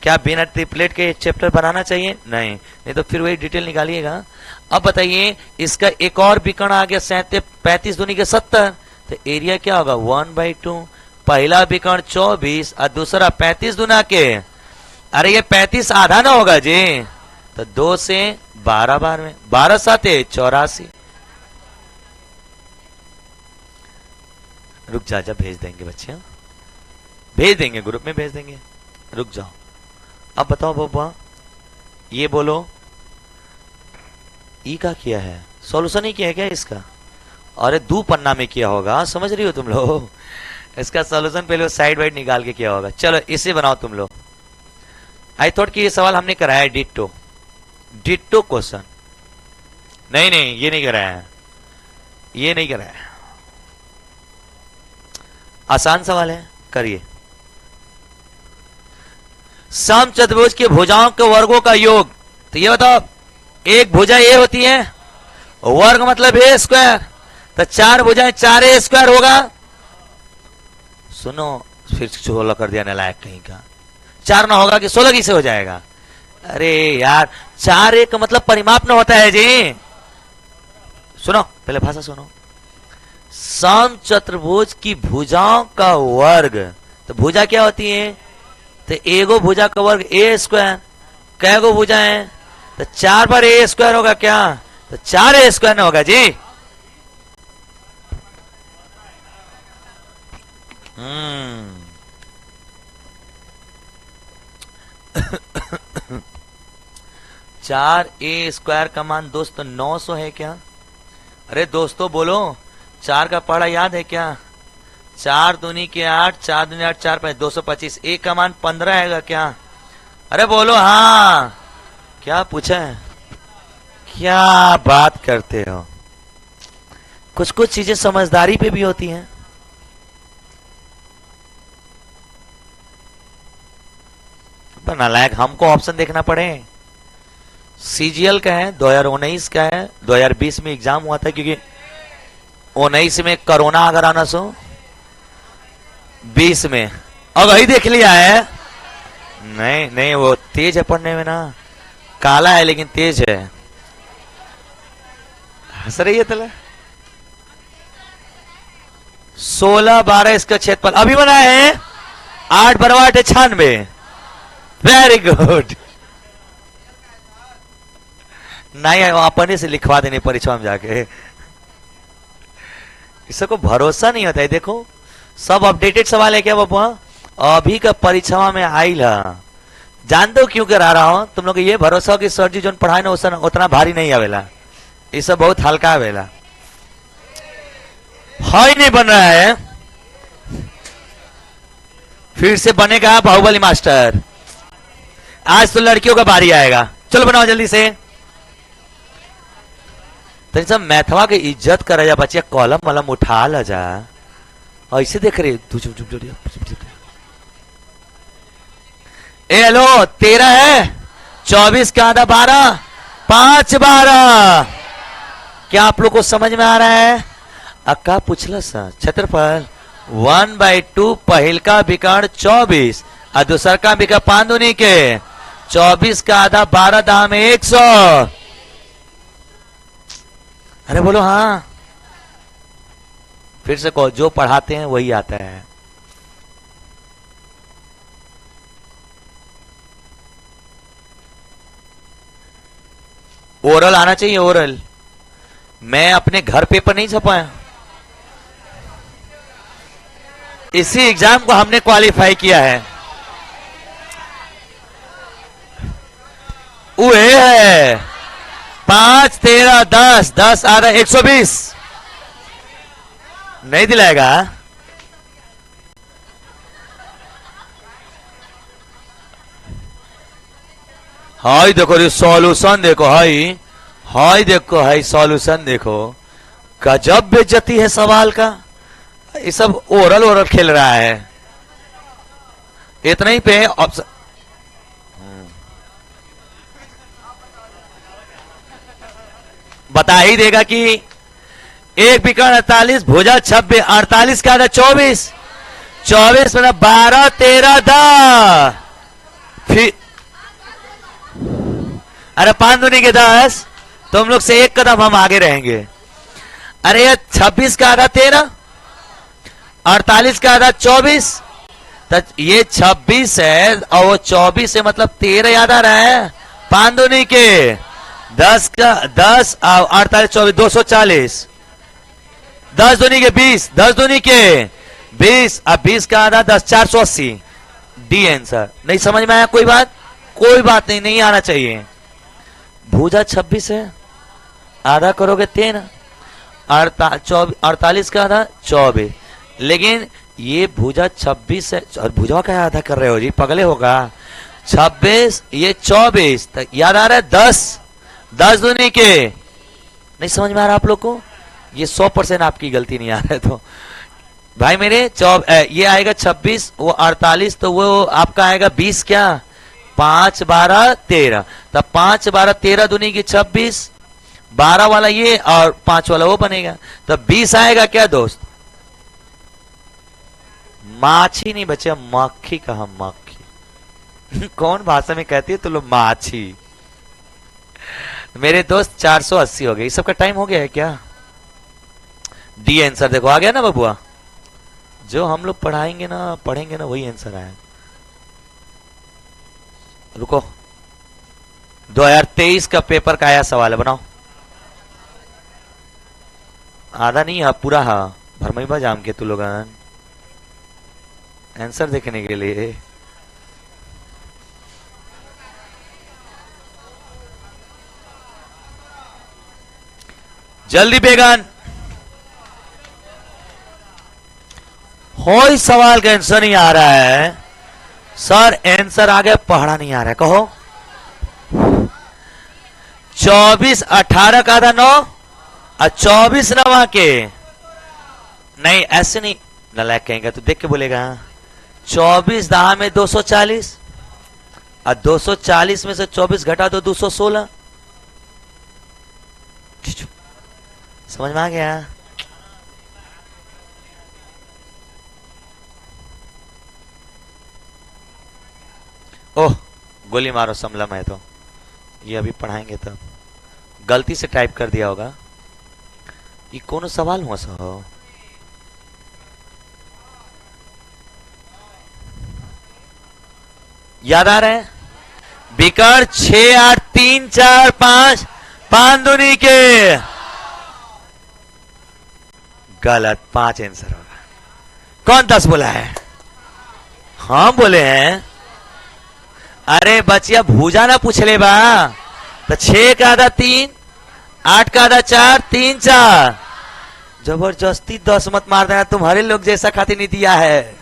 क्या बिना ट्रिपलेट के चैप्टर बनाना चाहिए? नहीं, नहीं तो फिर वही डिटेल निकालिएगा। अब बताइए, इसका एक और विकर्ण आ गया 37 35 दूनी के 70, तो एरिया क्या होगा? 1/2। पहला विकर्ण 24 और दूसरा 35 दूना के, अरे ये 35 आधा ना होगा जी, तो 2 से 12 बार में 12 7 84। रुक जा, भेज देंगे बच्चे, भेज देंगे ग्रुप में, भेज देंगे, रुक जाओ। अब बताओ बब्बा, ये बोलो ई का किया है, सॉल्यूशन ही किया है क्या इसका? अरे 2 पन्ना में किया होगा, समझ रही हो तुम लोग? इसका सॉल्यूशन पहले साइड वाइड निकाल के किया होगा। चलो इसे बनाओ तुम लोग। आई थॉट कि ये सवाल हमने कराया है, डिट्टो डिट्टो क्वेश्चन। नहीं नहीं, ये नहीं कराया है, ये नहीं कराया। आसान सवाल है, करिए। समचतुर्भुज की भुजाओं के वर्गों का योग। तो ये बताओ, एक भुजा ए होती है, वर्ग मतलब ए स्क्वायर, तो 4 भुजाएं 4a स्क्वायर होगा। सुनो, फिर 16 कर दिया नालायक कहीं का। 4 ना होगा कि 16 किसे हो जाएगा? अरे यार, 4a का मतलब परिमाप न होता है जी। सुनो, पहले भाषा सुनो। समचतुर्भुज की भुजाओं का वर्ग, तो भुजा क्या होती है? तो एगो भुजा का वर्ग ए स्क्वायर। कैगो भुजा है? तो 4 बार ए स्क्वायर होगा क्या? तो 4a स्क्वायर ना होगा जी। चार ए स्क्वायर का मान दोस्तों 900 है क्या? अरे दोस्तों बोलो, 4 का पढ़ा याद है क्या? 4 दूनी के 8, 4 दूनी 8, 4 5 225। ए का मान 15 है क्या? अरे बोलो हाँ। क्या पूछा है? क्या बात करते हो? कुछ कुछ चीजें समझदारी पे भी होती हैं। नालायक, हमको ऑप्शन देखना पड़े। सीजीएल का है, 2019 का है, 2020 में एग्जाम हुआ था, क्योंकि 19 में कोरोना अगर आना सो 20 में, अब वही देख लिया है। नहीं नहीं, वो तेज है पढ़ने में ना, काला है लेकिन तेज है। हंस रही है तला। 16 12 इसका क्षेत्रफल अभी बनाया है। 8 बराबर 8 96। Very good. नहीं, अपने से लिखवा देने परीक्षा में जाके। इसको भरोसा नहीं होता है। देखो, सब अपडेटेड सवाल है क्या बाबा? अभी का परीक्षा में आइल है। जानते हो क्यों करा रहा हूं? तुम लोग ये भरोसा हो कि सर जी जो पढ़ाए ना उतना भारी नहीं आवेला, ये सब बहुत हल्का आवेला। हाई नहीं बन रहा है, फिर से बनेगा बाहुबली मास्टर। आज तो लड़कियों का बारी आएगा। चलो बनाओ जल्दी से। तो सब मैथवा की इज्जत करा जा बच्चे, कॉलम वलम उठा ला जा। ऐसे देख रहे ए हेलो, 13 है, 24 का आधा 12, 5 12। क्या आप लोग को समझ में आ रहा है? अक्का पूछला सा क्षेत्रफल 1/2 पहल का विकर्ण 24 और दूसर का विकर्ण 5 दूनी के 24 का आधा 12 दाम 100। अरे बोलो हाँ। फिर से कहो, जो पढ़ाते हैं वही आता है। ओरल आना चाहिए, ओरल। मैं अपने घर पेपर नहीं छपाया, इसी एग्जाम को हमने क्वालिफाई किया है। वो है 5 13 10 10 आधा 120। नहीं दिलाएगा? हाई देखो, ये सॉल्यूशन देखो, हाई हाई देखो, हाई सॉल्यूशन देखो। गजब बेइज्जती है सवाल का। ये सब ओरल ओरल खेल रहा है। इतना ही पे ऑप्शन बता ही देगा कि एक विकर्ण 48 भुजा 26 48 का आधा 24 24 में 12 13 10। फिर अरे 5 दूनी के 10। तुम लोग से एक कदम हम आगे रहेंगे। अरे ये 26 का आधा 13, 48 का आधा 24, तो ये 26 है और वो 24 है, मतलब 13 याद आ रहा है। 5 दूनी के 10 का 10 और 48 24 240। 10 दूनी के 20, 10 दूनी के 20 और 20 का आधा 10 480। D answer. नहीं समझ में आया? कोई बात? कोई बात नहीं, नहीं आना चाहिए। भुजा 26 है, आधा करोगे 13, 48 का आधा 24। लेकिन ये भुजा 26 है और भुजा का आधा कर रहे हो जी, पगले होगा। 26, ये 24 तक याद आ रहा है। 10 दूनी के नहीं समझ में आ रहा आप लोग को? ये 100% आपकी गलती नहीं आ रहा है तो भाई मेरे ये आएगा 26, वो 48, तो वो आपका आएगा 20 क्या 5 12 13, तब 5 12 13 दूनी की 26, 12 वाला ये और 5 वाला वो बनेगा, तब 20 आएगा क्या दोस्त? माछी नहीं बचे, मक्खी कहा मक्खी कौन भाषा में कहती है तो लो माछी। मेरे दोस्त 480 हो गए। इस सबका टाइम हो गया है क्या? डी आंसर देखो आ गया ना बबुआ, जो हम लोग पढ़ेंगे ना वही आंसर आया। रुको 2023 का पेपर का आया सवाल है, बनाओ। आधा नहीं है पूरा, हाँ भरमई जाम के तू लोग आंसर देखने के लिए। जल्दी बेगान हो, इस सवाल का आंसर नहीं आ रहा है सर। आंसर आ गया, पढ़ा नहीं आ रहा है, कहो। 24 18 का आधा 9 और 24 नवा के नहीं, ऐसे नहीं नलायक कहेंगे तो देख के बोलेगा। 24 दहा में 240 और 240 में से 24 घटा दो 216। समझ में आ गया? ओह गोली मारो समलम है तो ये अभी पढ़ाएंगे तब। गलती से टाइप कर दिया होगा। ये कौन सवाल हुआ सो? याद आ रहे हैं? बिकर 6 8 3 4 5 5 दूनी के गलत, 5 आंसर होगा। कौन 10 बोला है? हाँ बोले हैं। अरे बचिया भूजा ना पूछ ले बा, तो 6 का आधा 3, 8 का आधा 4, 3 4। जबरदस्ती 10 मत मार देना, तुम्हारे लोग जैसा खाती नहीं दिया है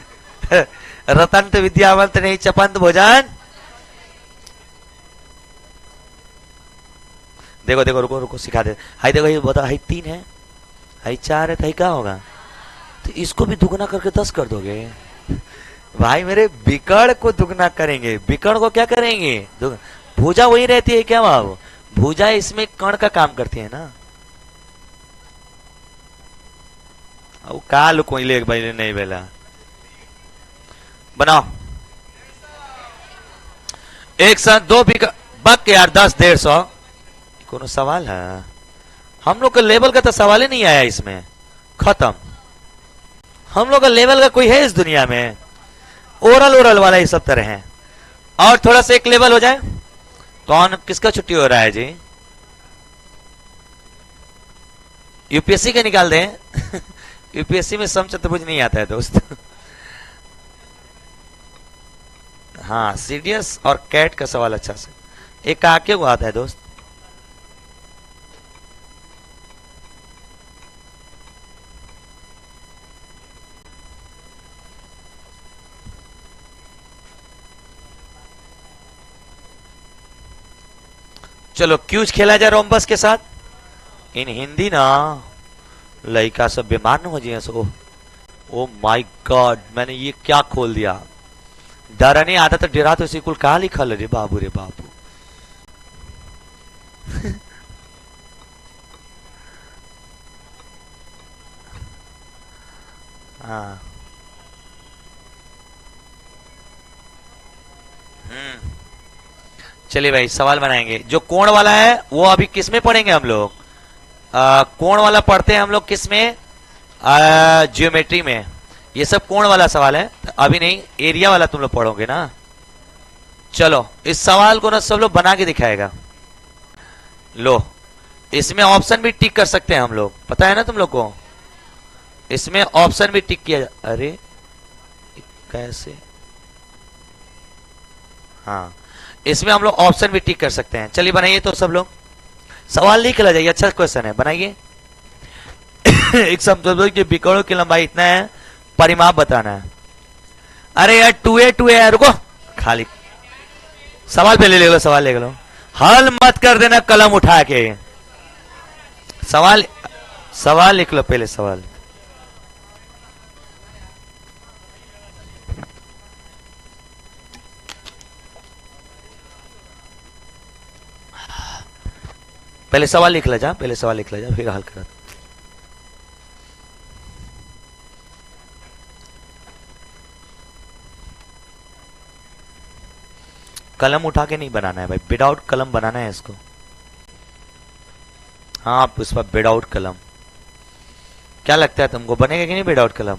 रतन तो विद्यावंत नहीं चपंत भोजन। देखो देखो रुको रुको सिखा दे। हाई देखो ये बता, हाई 3 है, हाई 4 है, तो हाई क्या होगा? तो इसको भी दुगना करके 10 कर दोगे भाई मेरे। बिकड़ को दुगना करेंगे, बिकड़ को क्या करेंगे? भुजा वही रहती है क्या बाबू? भुजा इसमें कण का काम करती है ना। वो काल कोई ले भाई नहीं बेला बनाओ। एक साथ 2 बिकड़ बक यार 10 150। कौन सवाल है? हम लोग का लेवल का तो सवाल ही नहीं आया इसमें, खत्म। हम लोग का लेवल का कोई है इस दुनिया में? ओरल वाला ये सब तरह है। और थोड़ा सा एक लेवल हो जाए। कौन किसका छुट्टी हो रहा है जी? यूपीएससी का निकाल दें यूपीएससी में सम चतुर्भुज नहीं आता है दोस्त हाँ सीडीएस और कैट का सवाल अच्छा से एक आके वो आता है दोस्त। चलो क्यूज खेला जाए रोम्बस के साथ। इन हिंदी ना लड़का सब बीमार न हो जाए सो। ओ माय गॉड, मैंने ये क्या खोल दिया। डरा नहीं आता तो डरा तो इसी कुल कहा लिखल रे बाबू रे बाबू हाँ चलिए भाई सवाल बनाएंगे। जो कोण वाला है वो अभी किस में पढ़ेंगे हम लोग? कोण वाला पढ़ते हैं हम लोग किस में? ज्योमेट्री में। ये सब कोण वाला सवाल है, तो अभी नहीं, एरिया वाला तुम लोग पढ़ोगे ना। चलो इस सवाल को ना सब लोग बना के दिखाएगा। लो इसमें ऑप्शन भी टिक कर सकते हैं हम लोग, पता है ना तुम लोग को? इसमें ऑप्शन भी टिक किया अरे कैसे? हाँ इसमें हम लोग ऑप्शन भी टिक कर सकते हैं। चलिए बनाइए तो सब लोग। सवाल लिख ला जाइए, अच्छा क्वेश्चन है, बनाइए। एक समचतुर्भुज के बिकड़ों की लंबाई इतना है, परिमाप बताना है। अरे यार 2a 2a रुको खाली सवाल पहले ले लो, सवाल ले लो, हल मत कर देना कलम उठा के। सवाल सवाल लिख लो पहले, सवाल। पहले सवाल लिख ले जा, पहले सवाल लिख ले जा, फिर हल करा। कलम उठा के नहीं बनाना है भाई, विदाउट कलम बनाना है इसको। हाँ आप उस पर विदाउट कलम, क्या लगता है तुमको बनेगा कि नहीं विदाउट कलम?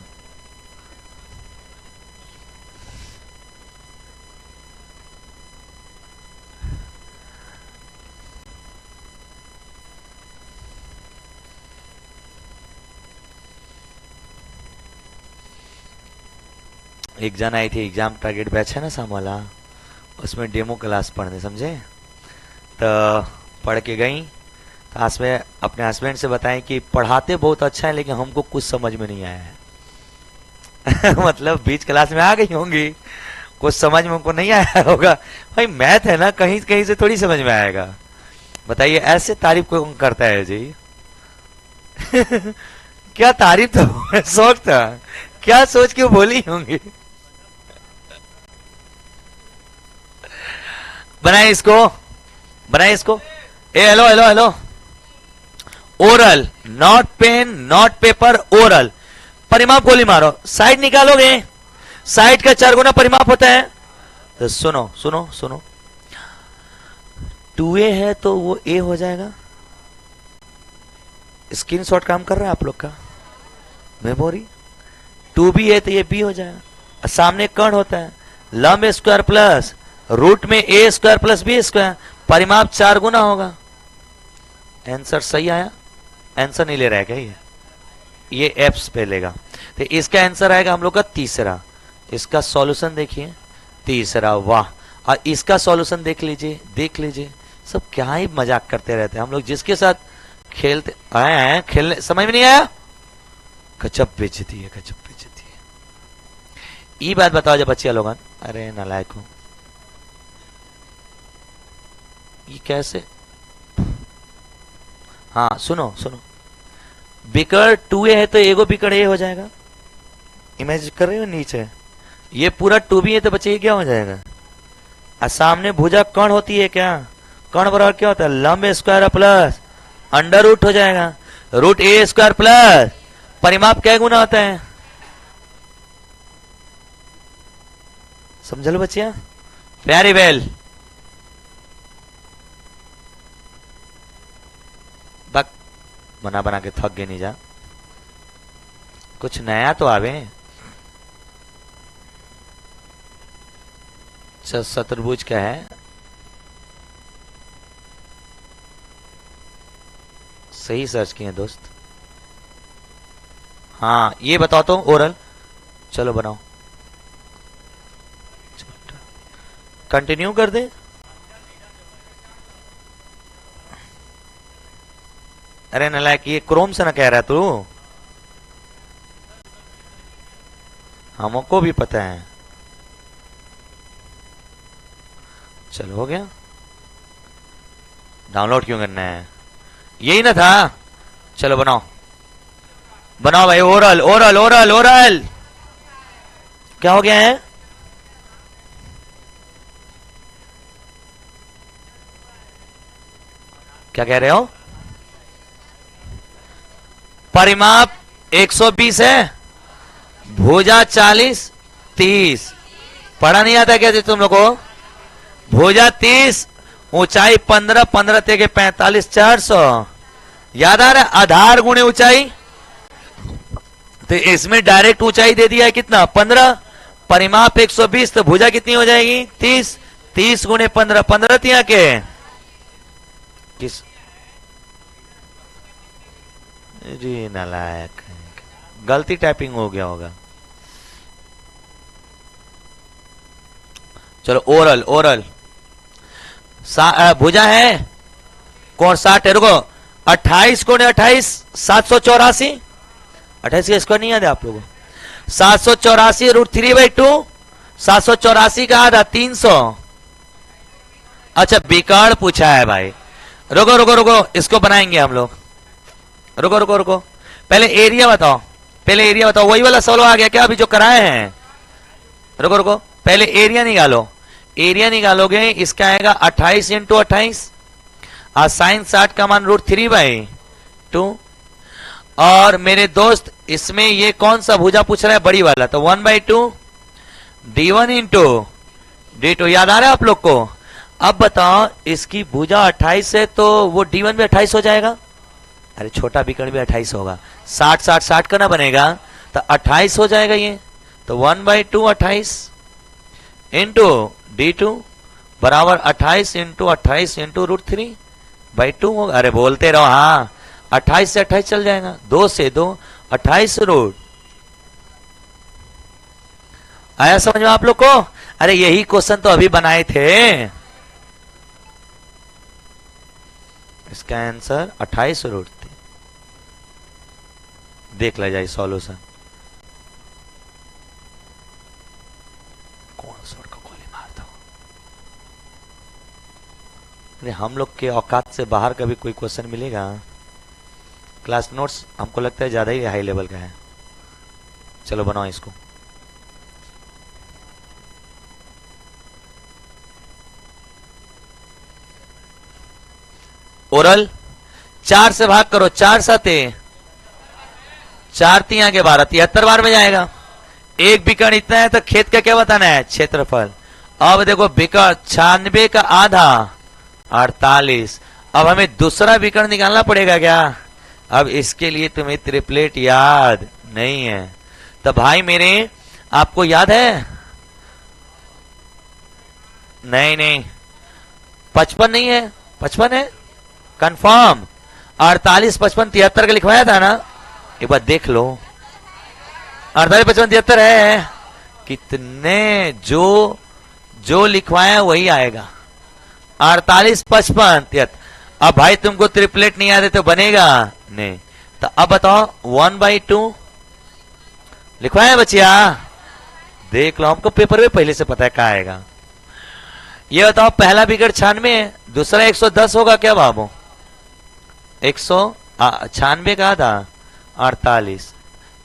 एक जन आई थी एग्जाम टारगेट बैच है ना सामवाला, उसमें डेमो क्लास पढ़ने, समझे? तो पढ़ के गई, तो उसमें अपने हस्बैंड से बताएं कि पढ़ाते बहुत अच्छा है लेकिन हमको कुछ समझ में नहीं आया है। मतलब बीच क्लास में आ गई होंगी, कुछ समझ में उनको नहीं आया होगा। भाई मैथ है ना, कहीं कहीं से थोड़ी समझ में आएगा। बताइए ऐसे तारीफ कौन करता है जी? क्या तारीफ था, शौक था, क्या सोच के बोली होंगी। बनाए इसको, बनाए इसको। ए hello hello hello, oral, not pen not paper, oral. परिमाप गोली मारो, साइड निकालोगे, साइड का 4 गुना परिमाप होता है। तो सुनो सुनो सुनो, 2a है तो वो a हो जाएगा। स्क्रीनशॉट काम कर रहा है आप लोग का, मेमोरी। 2b है तो ये b हो जाएगा। सामने कर्ण होता है, लंब स्क्वायर प्लस रूट में a square plus b square, परिमाप 4 गुना होगा। आंसर सही आया? आंसर नहीं ले रहा है क्या ये एप्स पे लेगा। तो इसका आंसर आएगा हम लोग का तीसरा। इसका सॉल्यूशन देखिए, तीसरा, वाह। और इसका सॉल्यूशन देख लीजिए, देख लीजिए। सब क्या ही मजाक करते रहते हैं हम लोग, जिसके साथ खेलते आए हैं, खेलने समझ में नहीं आया। गजब बेइज्जती है, गजब बेइज्जती है। ये बात बताओ जब बच्चे लोग, अरे नालायक हो, ये कैसे? हाँ सुनो सुनो, बिकड़ 2a है तो एगो बिकड़ a हो जाएगा। इमेज कर रहे हो नीचे, ये पूरा 2b है तो बच्चे ये क्या हो जाएगा? और सामने भुजा कर्ण होती है, क्या कर्ण बराबर क्या होता है? लंब स्क्वायर प्लस अंडर रूट हो जाएगा, रूट a स्क्वायर प्लस परिमाप क्या गुना होता है? समझ लो बच्चिया, वेरी वेल। बना बना के थक गए, नहीं जा, कुछ नया तो आवे। चतुर्भुज क्या है? सही सर्च किए दोस्त। हाँ ये बताओ तो ओरल, चलो बनाओ, कंटिन्यू कर दे। अरे नालायक, ये क्रोम से ना कह रहा तू, हमको भी पता है। चलो हो गया, डाउनलोड क्यों करना है, यही ना था। चलो बनाओ बनाओ भाई, ओरल ओरल ओरल ओरल। क्या हो गया है? क्या कह रहे हो? परिमाप 120 है, भुजा 40 30। पढ़ा नहीं आता क्या तुम लोग को? भुजा 30, ऊंचाई 15 15 ते 45 400। याद आ रहा है? आधार गुणे ऊंचाई, तो इसमें डायरेक्ट ऊंचाई दे दिया है कितना? 15। परिमाप 120 तो भुजा कितनी हो जाएगी? 30। 30 गुणे 15, 15 तिया के किस? जी नालायक, गलती टाइपिंग हो गया होगा। चलो ओरल ओरल, भुजा है कौन? 60 है, रुको, 28 कोण 28 784। 28 का स्क्वायर नहीं याद है आप लोगों? 784 √3/2, 784 का आधा 300। अच्छा विकर्ण पूछा है भाई, रुको रुको रुको, इसको बनाएंगे हम लोग, रुको रुको रुको, पहले एरिया बताओ, पहले एरिया बताओ, वही वाला सवाल आ गया क्या अभी जो कराए हैं? रुको रुको, पहले एरिया निकालो, एरिया निकालोगे इसका आएगा 28 इंटू 28, साइन 60 का मान √3/2। और मेरे दोस्त इसमें ये कौन सा भुजा पूछ रहा है? बड़ी वाला, तो 1/2 d1 इंटू d2, याद आ रहा है आप लोग को? अब बताओ इसकी भुजा 28 है तो वो d1 भी 28 हो जाएगा, अरे छोटा विकर्ण भी 28 होगा, 60 60 60 का ना बनेगा तो 28 हो जाएगा ये, तो 1/2 28 इंटू d2 बराबर 28 इंटू 28 इंटू √3/2 होगा। अरे बोलते रहो, हाँ 28 से 28 चल जाएगा, 2 से 2 28 रूट। आया समझ में आप लोग को? अरे यही क्वेश्चन तो अभी बनाए थे, इसका आंसर 28√3। देख ला जाए सॉल्यूशन, कौन सा को गोली मारता हूं? अरे हम लोग के औकात से बाहर का भी कोई क्वेश्चन मिलेगा? क्लास नोट्स हमको लगता है ज्यादा ही हाई लेवल का है। चलो बनाओ इसको। ओरल 4 से भाग करो, 4 7 4 3 के 12, 73 बार में जाएगा। एक विकर्ण इतना है तो खेत का क्या बताना है? क्षेत्रफल। अब देखो विकर्ण 96 का आधा 48। अब हमें दूसरा विकर्ण निकालना पड़ेगा क्या? अब इसके लिए तुम्हें ट्रिपलेट याद नहीं है तो भाई मेरे आपको याद है? नहीं नहीं 55 नहीं है, 55 है कंफर्म। 48 55 73 का लिखवाया था ना, एक बार देख लो। 48 55 73 है, कितने जो लिखवाया वही आएगा। 48 55 73। अब भाई तुमको ट्रिपलेट नहीं आते तो बनेगा नहीं, तो अब बताओ 1/2 लिखवाया बचिया? देख लो, हमको पेपर में पहले से पता है क्या आएगा। ये बताओ पहला विकर्ण 96 है, दूसरा 110 होगा क्या बाबू? 196 का था 48,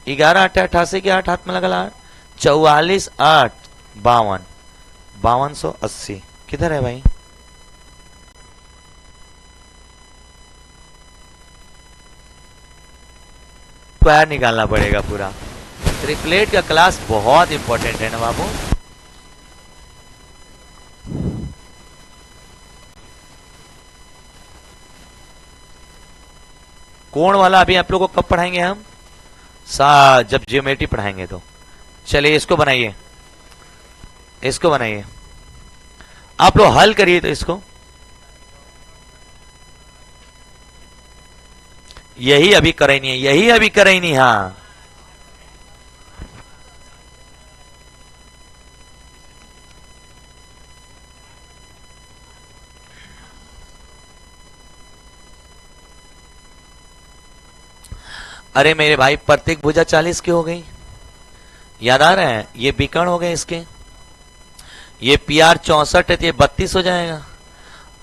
11 8 88 के 8 हाथ में लगा 8, 44 8 52, 5280 किधर है भाई? स्क्वायर निकालना पड़ेगा पूरा। ट्रिपलेट का क्लास बहुत इंपॉर्टेंट है ना बाबू। कोण वाला अभी आप लोगों को कब पढ़ाएंगे हम? जब ज्योमेट्री पढ़ाएंगे तो। चलिए इसको बनाइए, इसको बनाइए, आप लोग हल करिए तो इसको। यही अभी करे नहीं है, यही अभी करे नहीं। हाँ अरे मेरे भाई प्रत्येक भुजा 40 की हो गई, याद आ रहा है? ये विकर्ण हो गए इसके, ये PR 64 है तो ये 32 हो जाएगा।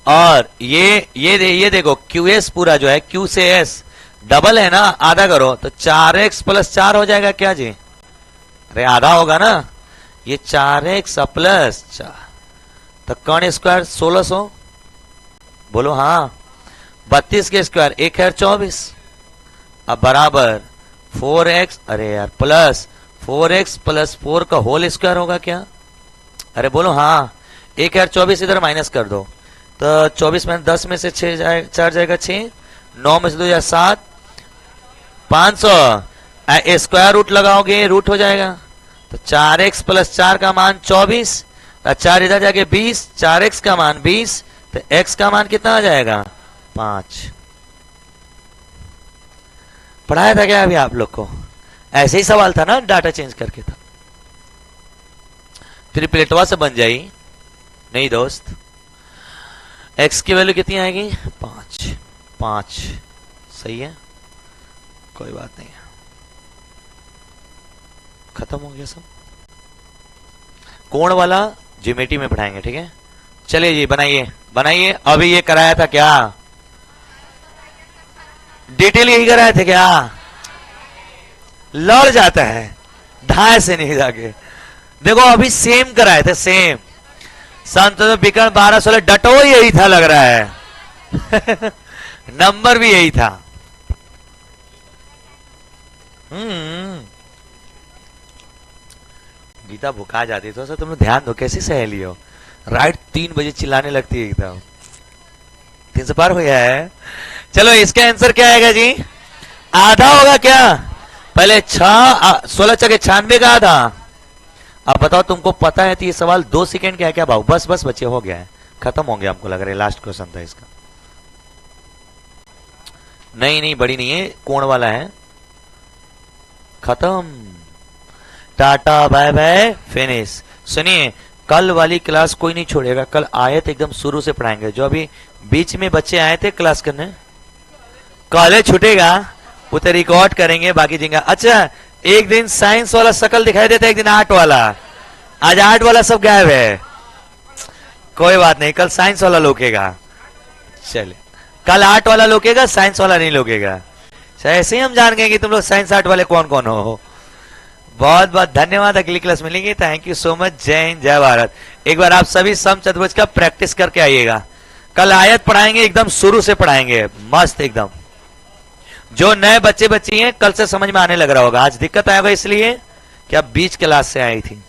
और ये देखो QS पूरा जो है Q से S डबल है ना, आधा करो तो 4x + 4 हो जाएगा क्या जी? अरे आधा होगा ना, ये 4x + 4 तो कर्ण स्क्वायर 1600 बोलो हाँ। 32 के स्क्वायर 1 है 24, अब बराबर 4x, अरे यार प्लस 4x + 4 का होल स्क्वायर होगा क्या? अरे बोलो हाँ। 1 है 24 इधर माइनस कर दो तो 24 में 10 में से 6 जाए 4 जाएगा 6, 9 में से 2 जाए 7, 500 स्क्वायर रूट लगाओगे रूट हो जाएगा तो 4x + 4 का मान 24, 4 इधर जाके 20, 4x का मान 20 तो x का मान कितना आ जाएगा? 5। पढ़ाया था क्या अभी आप लोग को? ऐसे ही सवाल था ना, डाटा चेंज करके था। ट्रिपलेटवा से बन जाई नहीं दोस्त। x की वैल्यू कितनी आएगी? 5 5 सही है, कोई बात नहीं है, खत्म हो गया सब। कोण वाला ज्योमेट्री में पढ़ाएंगे, ठीक है? चलिए जी बनाइए। बनाइए। अभी ये कराया था क्या? डिटेल यही कराए थे क्या? लड़ जाता है ढाई से नहीं जाके। देखो अभी सेम कराए थे, सेम संत विकर्ण 12-16 डटो यही था लग रहा है। नंबर भी यही था। गीता भुखा जाती तो तुम ध्यान दो कैसी सहेली हो। राइट 3 बजे चिल्लाने लगती है गीता। 300 पार हो गया है। चलो इसका आंसर क्या आएगा जी? आधा होगा क्या? पहले 16 चके 96 का आधा। अब बताओ तुमको पता है तो ये सवाल 2 सेकंड का है क्या भाव? बस बस बच्चे हो गया है, खत्म हो गया हमको लग रहा है। लास्ट क्वेश्चन था इसका। नहीं नहीं बड़ी नहीं है, कोण वाला है। खत्म, टाटा बाय बाय फिनिश। सुनिए कल वाली क्लास कोई नहीं छोड़ेगा, कल आयत एकदम शुरू से पढ़ाएंगे। जो अभी बीच में बच्चे आए थे क्लास करने, कॉलेज छूटेगा वो तो रिकॉर्ड करेंगे बाकी जिंगा। अच्छा एक दिन साइंस वाला शकल दिखाई देता है, एक दिन आर्ट वाला। आज आर्ट वाला सब गायब है। कोई बात नहीं, कल साइंस वाला लोकेगा। चले कल आर्ट वाला लोकेगा, साइंस वाला नहीं लोकेगा। ऐसे ही हम जान गए कि तुम लोग साइंस आर्ट वाले कौन कौन हो। बहुत बहुत धन्यवाद। अगली क्लास मिलेंगे। Thank you so much. जय हिंद जय भारत। एक बार आप सभी सम चतुर्भुज का प्रैक्टिस करके आइएगा। कल आयत पढ़ाएंगे, एकदम शुरू से पढ़ाएंगे मस्त एकदम। जो नए बच्चे बच्ची हैं कल से समझ में आने लग रहा होगा। आज दिक्कत आएगा इसलिए कि आप बीच क्लास से आई थी।